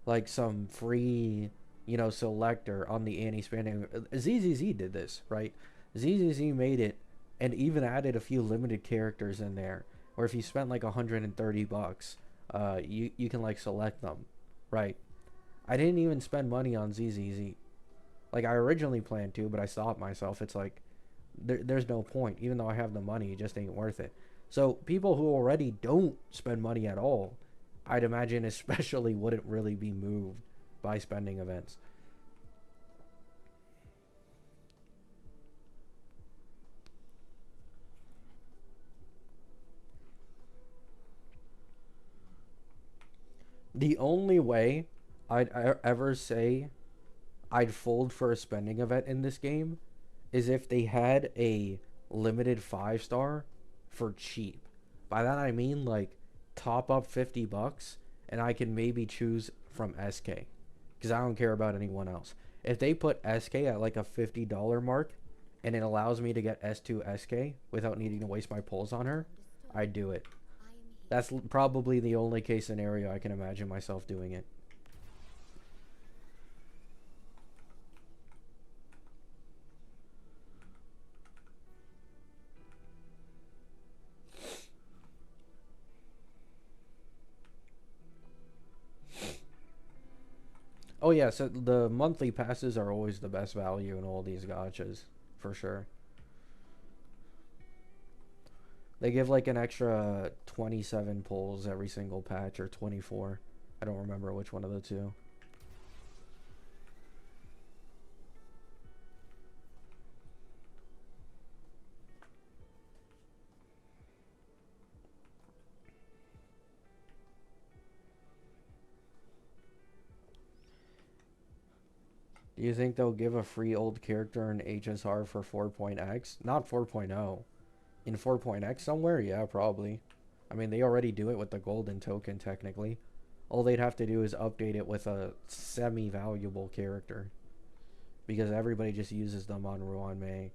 like some free, you know, selector on the anti-spamming, ZZZ did this, right? ZZZ made it and even added a few limited characters in there, where if you spent like $130, you can like select them, right? I didn't even spend money on ZZZ. Like, I originally planned to, but I stopped myself. It's like, there's no point. Even though I have the money, it just ain't worth it. So people who already don't spend money at all, I'd imagine especially wouldn't really be moved by spending events. The only way I'd ever say I'd fold for a spending event in this game is if they had a limited 5-star for cheap. By that I mean, like, top up $50 and I can maybe choose from SK, because I don't care about anyone else. If they put SK at like a $50 mark and it allows me to get S2 SK without needing to waste my pulls on her, I'd do it. That's probably the only case scenario I can imagine myself doing it. Oh yeah, so the monthly passes are always the best value in all these gachas, for sure. They give like an extra 27 pulls every single patch, or 24. I don't remember which one of the two. Do you think they'll give a free old character in HSR for 4.x? Not 4.0. In 4.x somewhere? Yeah, probably. I mean, they already do it with the golden token, technically. All they'd have to do is update it with a semi-valuable character, because everybody just uses them on Ruanmei.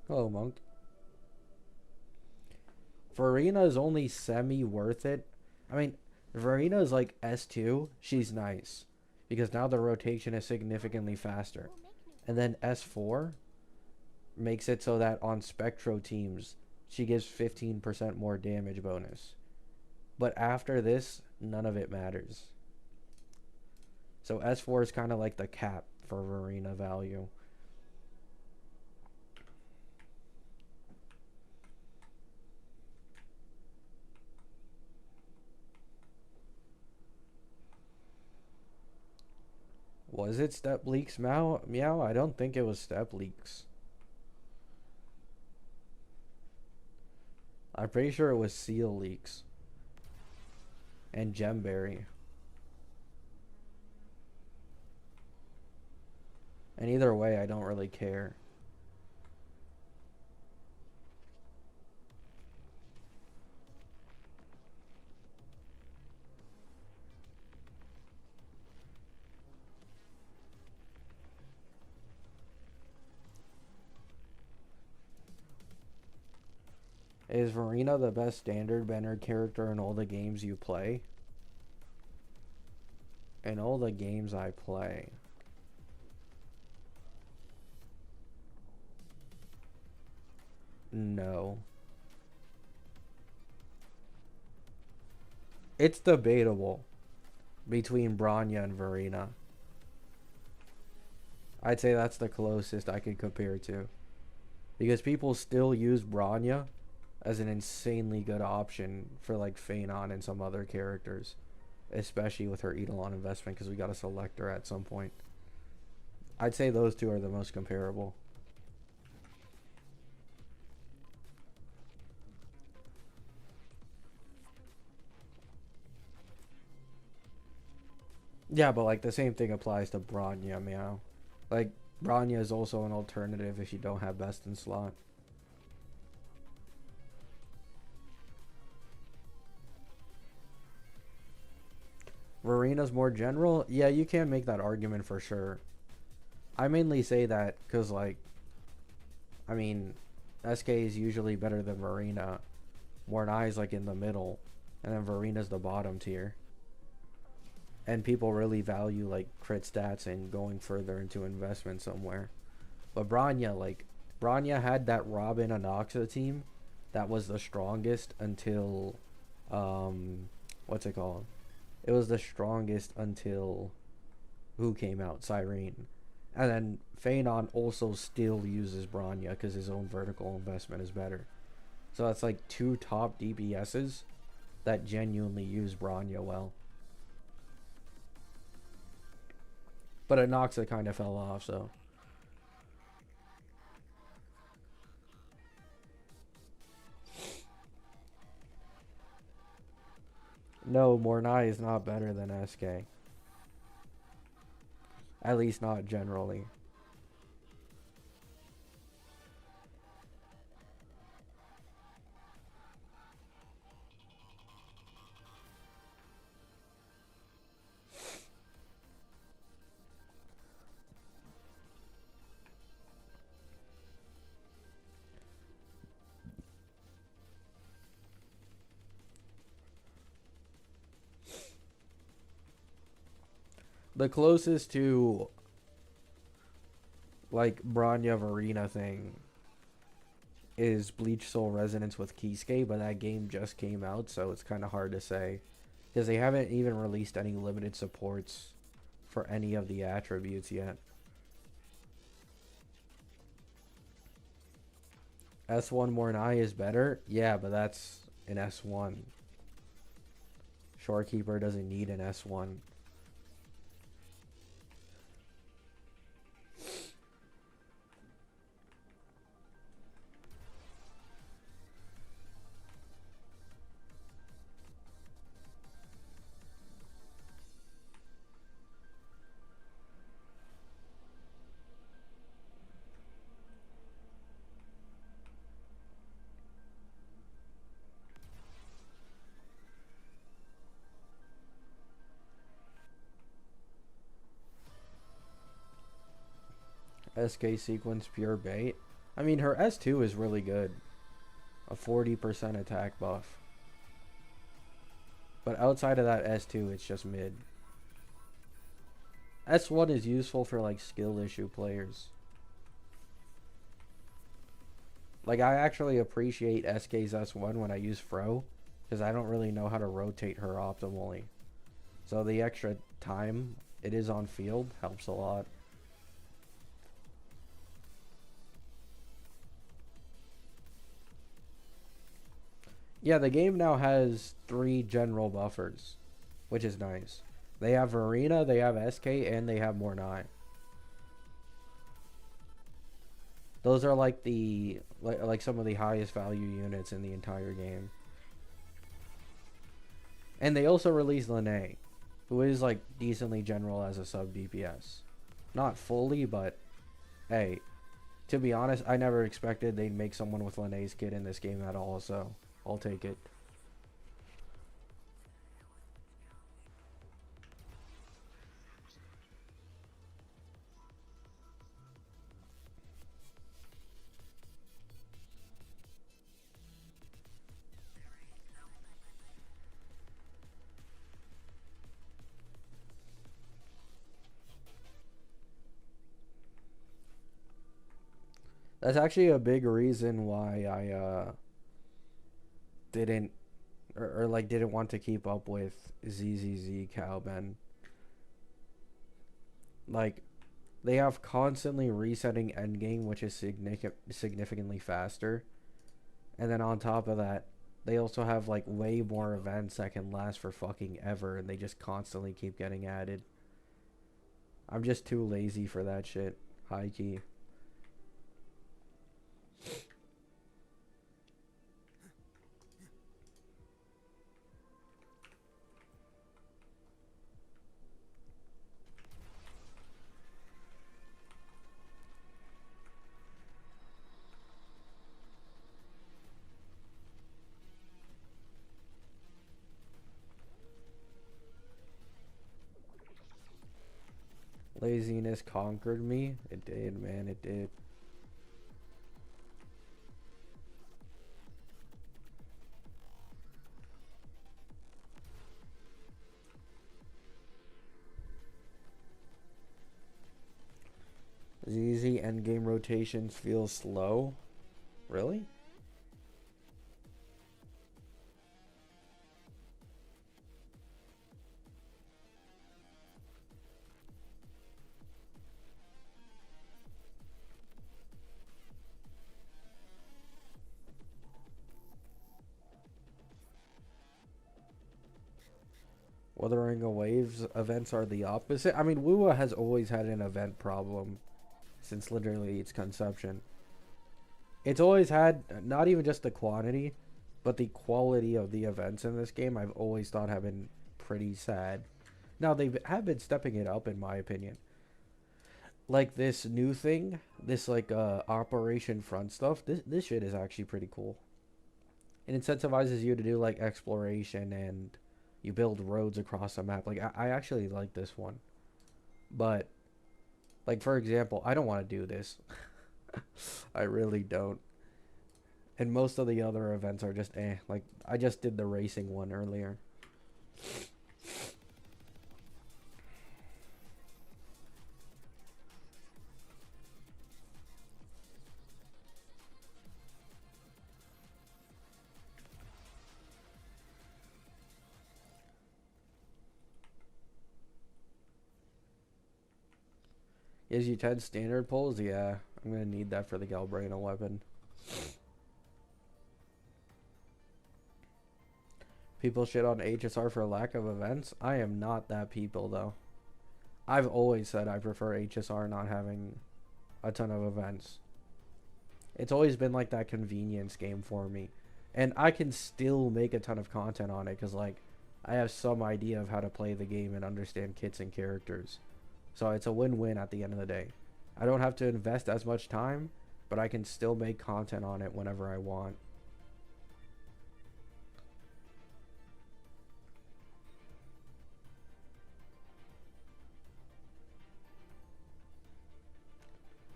Hello, Monk. Verena is only semi worth it. I mean, Verena is like S2. She's nice, because now the rotation is significantly faster. And then S4 makes it so that on Spectro teams, she gives 15% more damage bonus. But after this, none of it matters. So S4 is kind of like the cap for Varina value. Was it Step Leaks Meow? I don't think it was Step Leaks. I'm pretty sure it was Seal Leaks. And Gemberry. And either way, I don't really care. Is Varina the best standard banner character in all the games you play? In all the games I play. No. It's debatable between Bronya and Varina. I'd say that's the closest I could compare to. Because people still use Bronya as an insanely good option for like Phanon and some other characters. Especially with her Eidolon investment, because we got to select her at some point. I'd say those two are the most comparable. Yeah, but like the same thing applies to Bronya, Meow. Like, Bronya is also an alternative if you don't have best in slot. Varina's more general? Yeah, you can make that argument for sure. I mainly say that because, like, I mean, SK is usually better than Varina. Mornai is like in the middle, and then Varina's the bottom tier. And people really value like crit stats and going further into investment somewhere. But Bronya, like, Bronya had that Robin Anoxa team that was the strongest until, what's it called? It was the strongest until who came out? Cyrene. And then Phanon also still uses Bronya because his own vertical investment is better. So that's like two top DPSs that genuinely use Bronya well. But Anoxa kind of fell off, so. No, Mornai is not better than SK. At least not generally. The closest to like Bronya Varina thing is Bleach Soul Resonance with Kisuke, but that game just came out, so it's kind of hard to say because they haven't even released any limited supports for any of the attributes yet. S1 Mornai is better? Yeah, but that's an S1. Shorekeeper doesn't need an S1. SK sequence pure bait. I mean, her S2 is really good. A 40% attack buff. But outside of that S2, it's just mid. S1 is useful for like skill issue players. Like, I actually appreciate SK's S1 when I use Fro, because I don't really know how to rotate her optimally. So the extra time it is on field helps a lot. Yeah, the game now has 3 general buffers, which is nice. They have Arena, they have SK, and they have Mornai. Those are like the like some of the highest value units in the entire game. And they also released Lene, who is like decently general as a sub DPS. Not fully, but hey, to be honest, I never expected they'd make someone with Lene's kit in this game at all, so I'll take it. That's actually a big reason why I didn't or like didn't want to keep up with ZZZ Cowben. Like they have constantly resetting endgame, which is significantly faster. And then on top of that, they also have like way more events that can last for fucking ever, and they just constantly keep getting added. I'm just too lazy for that shit. High key. Laziness conquered me. It did, man. It did. ZZ endgame rotations feel slow. Really? Wuthering Waves events are the opposite. I mean, WUA has always had an event problem since literally its conception. It's always had not even just the quantity, but the quality of the events in this game. I've always thought have been pretty sad. Now they have been stepping it up in my opinion. Like this new thing, this like Operation Front stuff. This shit is actually pretty cool. It incentivizes you to do like exploration and you build roads across the map. Like I actually like this one. But like for example, I don't want to do this. I really don't. And most of the other events are just eh. Like I just did the racing one earlier. Is you 10 standard pulls? Yeah, I'm gonna need that for the Galbraina weapon. People shit on HSR for lack of events. I am not that people though. I've always said I prefer HSR not having a ton of events. It's always been like that convenience game for me. And I can still make a ton of content on it because like I have some idea of how to play the game and understand kits and characters. So it's a win-win at the end of the day. I don't have to invest as much time, but I can still make content on it whenever I want.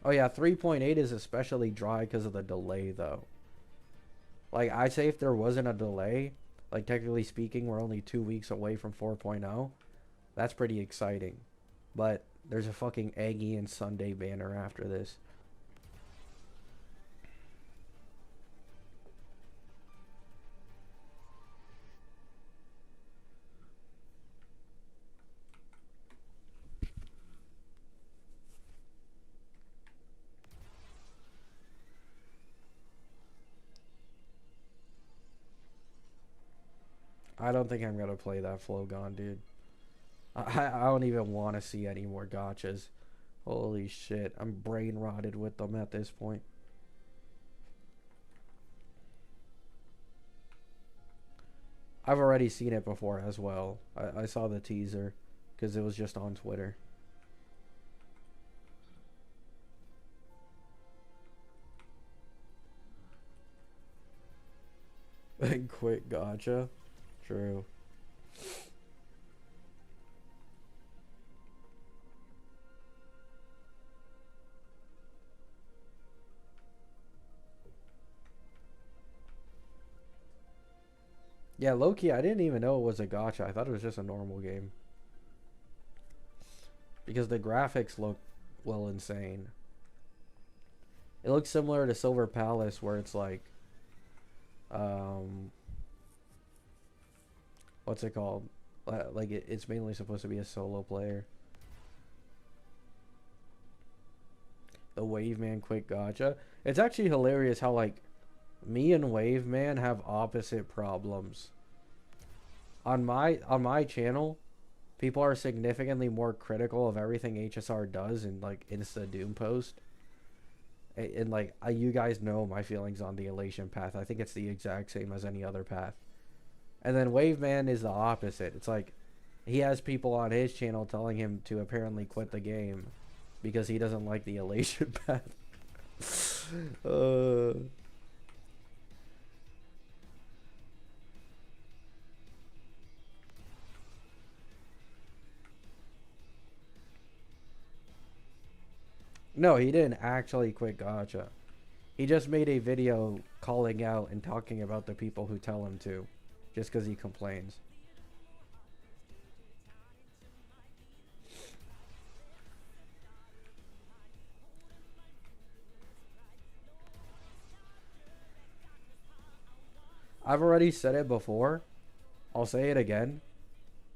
Oh yeah, 3.8 is especially dry because of the delay though. Like I'd say if there wasn't a delay, like technically speaking, we're only 2 weeks away from 4.0. That's pretty exciting. But there's a fucking Aggie and Sunday banner after this. I don't think I'm gonna play that Flogon, dude. I don't even want to see any more gotchas. Holy shit, I'm brain rotted with them at this point. I've already seen it before as well. I saw the teaser because it was just on Twitter. Quick gotcha. True. Yeah, low-key, I didn't even know it was a gotcha. I thought it was just a normal game. Because the graphics look, well, insane. It looks similar to Silver Palace, where it's like, what's it called? Like, it's mainly supposed to be a solo player. The Waveman quick gotcha. It's actually hilarious how, like, me and Waveman have opposite problems. On my channel, people are significantly more critical of everything HSR does in like Insta Doom post. And like you guys know my feelings on the Elation path. I think it's the exact same as any other path. And then Waveman is the opposite. It's like he has people on his channel telling him to apparently quit the game because he doesn't like the Elation path. No, he didn't actually quit Gacha. He just made a video calling out and talking about the people who tell him to, just because he complains. I've already said it before. I'll say it again.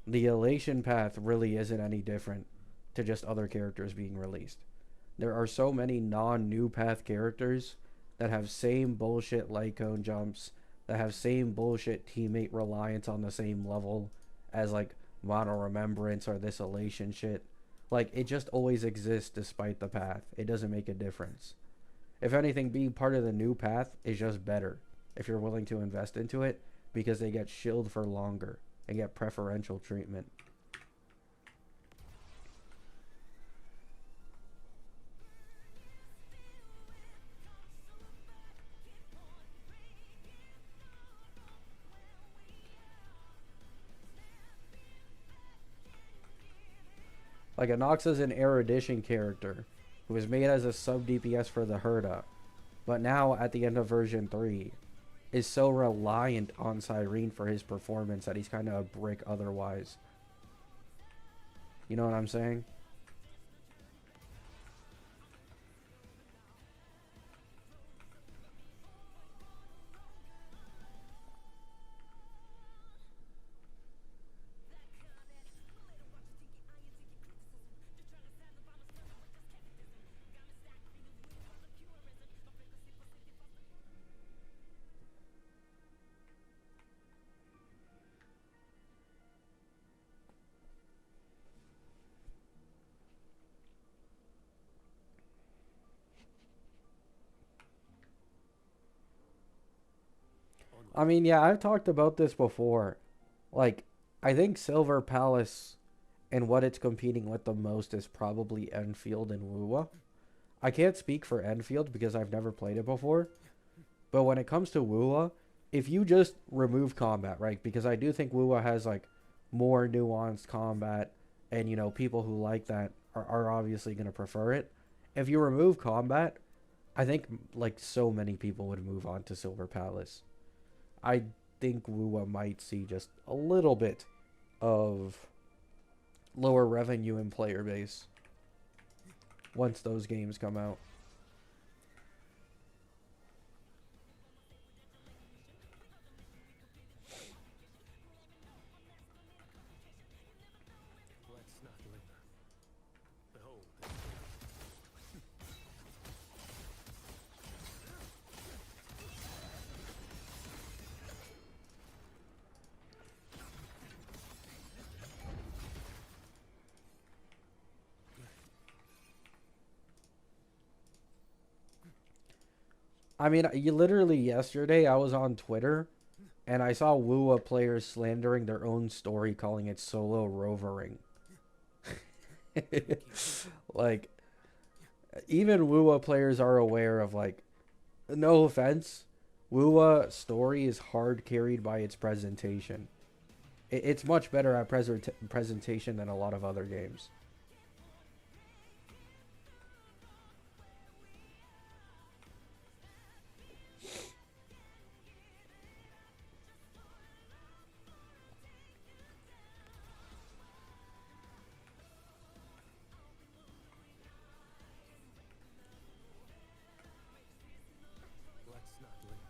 The Elation path really isn't any different to just other characters being released. There are so many non-new path characters that have same bullshit light cone jumps, that have same bullshit teammate reliance on the same level as like Mono Remembrance or this Elation shit. Like, it just always exists despite the path. It doesn't make a difference. If anything, being part of the new path is just better if you're willing to invest into it, because they get shielded for longer and get preferential treatment. Like, Anox is an erudition character who was made as a sub DPS for the Herda, but now at the end of version 3 is so reliant on Cyrene for his performance that he's kind of a brick otherwise. You know what I'm saying? I mean, yeah, I've talked about this before. Like, I think Silver Palace and what it's competing with the most is probably Enfield and Wuwa. I can't speak for Enfield because I've never played it before. But when it comes to Wuwa, if you just remove combat, right? Because I do think Wuwa has like more nuanced combat, and you know, people who like that are obviously going to prefer it. If you remove combat, I think like so many people would move on to Silver Palace. I think Wuwa might see just a little bit of lower revenue in player base once those games come out. Let's not linger. Behold. I mean, you literally yesterday I was on Twitter and I saw WUA players slandering their own story, calling it solo rovering. Like, even WUA players are aware of, like, no offense, WUA story is hard carried by its presentation. It's much better at presentation than a lot of other games. Let's not linger.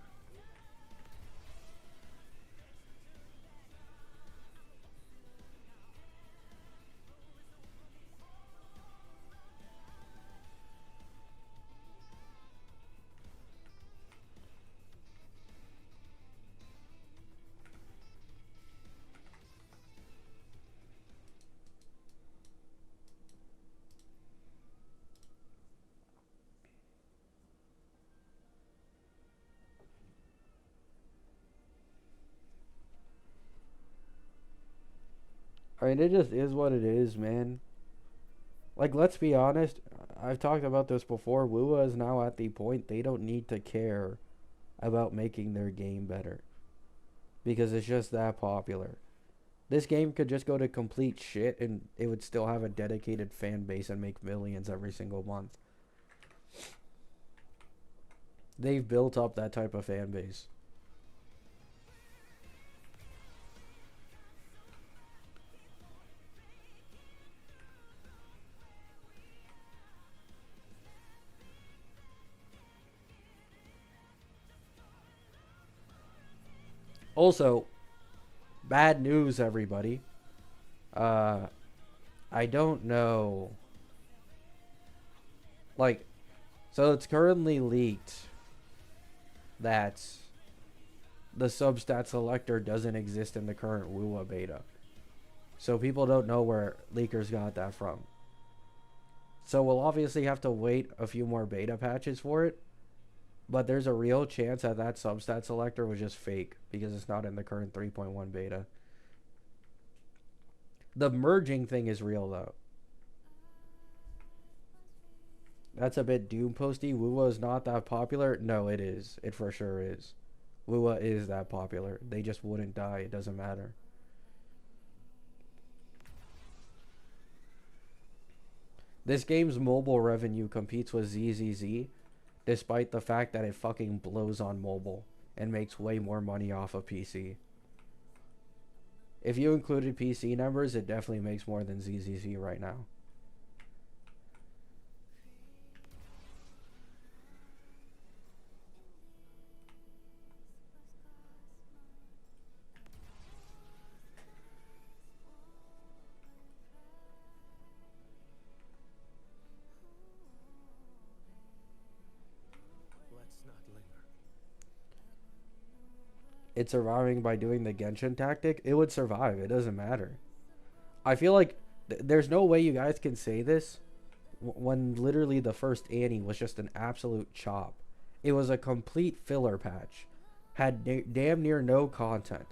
I mean, it just is what it is, man. Like, let's be honest. I've talked about this before. WUA is now at the point they don't need to care about making their game better because it's just that popular. This game could just go to complete shit and it would still have a dedicated fan base and make millions every single month. They've built up that type of fan base. Also, bad news, everybody. Uh, I don't know. Like, so it's currently leaked that the substat selector doesn't exist in the current WUA beta. So people don't know where leakers got that from. So we'll obviously have to wait a few more beta patches for it. But there's a real chance that that substat selector was just fake because it's not in the current 3.1 beta. The merging thing is real though. That's a bit doom posty. WUA is not that popular. No, it is. It for sure is. WUA is that popular. They just wouldn't die. It doesn't matter. This game's mobile revenue competes with ZZZ, despite the fact that it fucking blows on mobile and makes way more money off of PC. If you included PC numbers, it definitely makes more than ZZZ right now. Let's not linger. It's surviving by doing the Genshin tactic. It would survive. It doesn't matter. I feel like there's no way you guys can say this when literally the first Annie was just an absolute chop. It was a complete filler patch. Had damn near no content.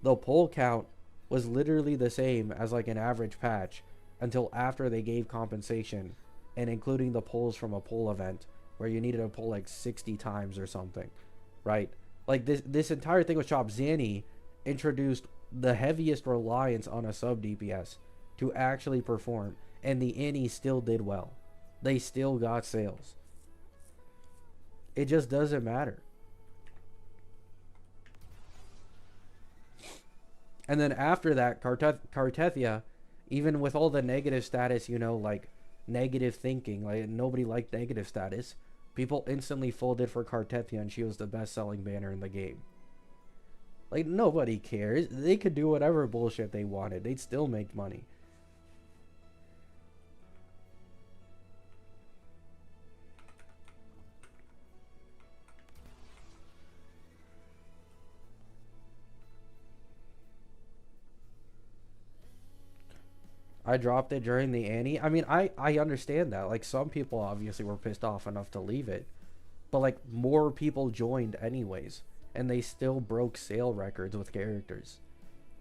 The pull count was literally the same as like an average patch until after they gave compensation and including the pulls from a pull event where you needed to pull like 60 times or something, right? Like this entire thing with Chop Zanny introduced the heaviest reliance on a sub DPS to actually perform, and the Annie still did well. They still got sales. It just doesn't matter. And then after that, Cartethia, even with all the negative status, you know, like negative thinking, like nobody liked negative status, people instantly folded for Cartethia and she was the best selling banner in the game. Like, nobody cares. They could do whatever bullshit they wanted. They'd still make money. I dropped it during the Annie. I mean, I understand that. Like, some people obviously were pissed off enough to leave it. but like more people joined anyways, and they still broke sale records with characters,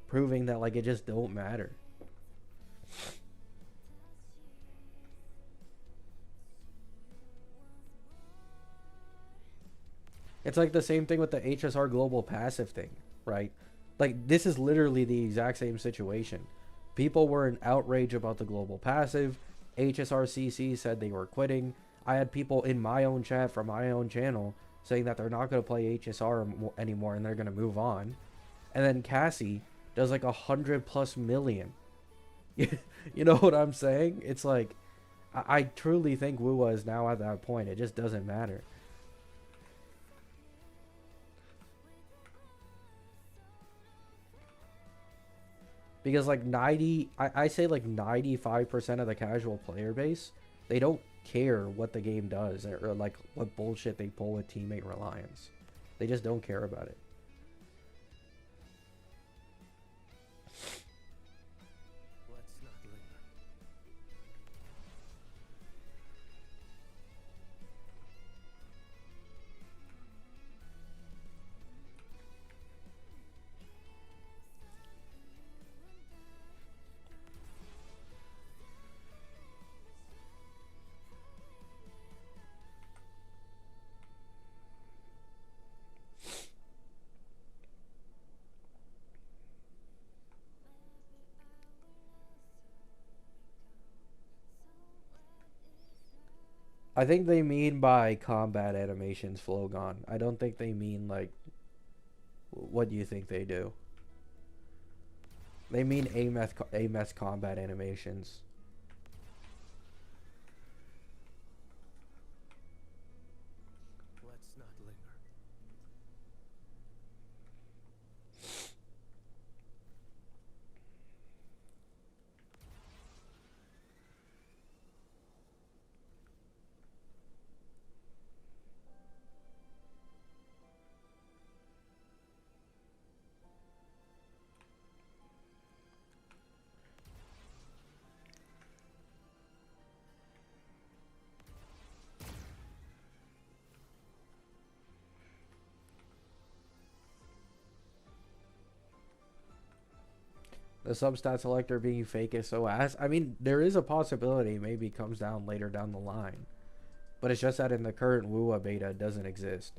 proving that like it just don't matter. It's like the same thing with the HSR global passive thing, right? Like this is literally the exact same situation. People were in outrage about the global passive. HSRCC said they were quitting. I had people in my own chat from my own channel saying that they're not going to play HSR anymore and they're going to move on. And then Cassie does like 100+ million. You know what I'm saying? It's like, I truly think Wua is now at that point. It just doesn't matter. Because like I say like 95% of the casual player base, they don't care what the game does or like what bullshit they pull with teammate reliance. They just don't care about it. Let's not linger. I think they mean by combat animations flow gone. I don't think they mean like what do you think they do? They mean AMETH combat animations. Let's not linger. The substat selector being fake is so ass. I mean, there is a possibility maybe comes down later down the line. But it's just that in the current Wua beta it doesn't exist.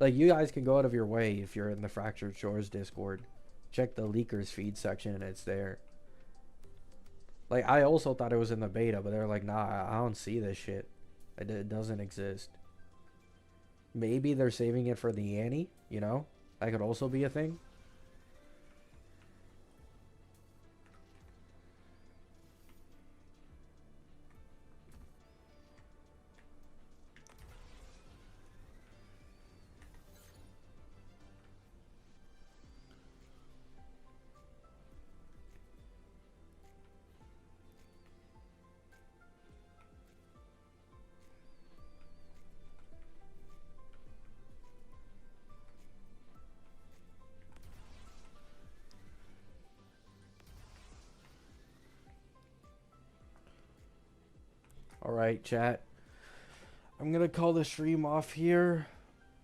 Like you guys can go out of your way if you're in the Fractured Shores Discord. Check the leakers feed section and it's there. Like I also thought it was in the beta, but they're like, nah, I don't see this shit. It doesn't exist. Maybe they're saving it for the Annie, you know? That could also be a thing. Alright, chat. I'm gonna call the stream off here.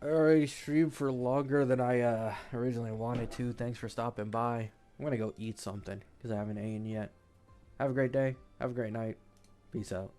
I already streamed for longer than I originally wanted to. Thanks for stopping by. I'm gonna go eat something because I haven't eaten yet. Have a great day. Have a great night. Peace out.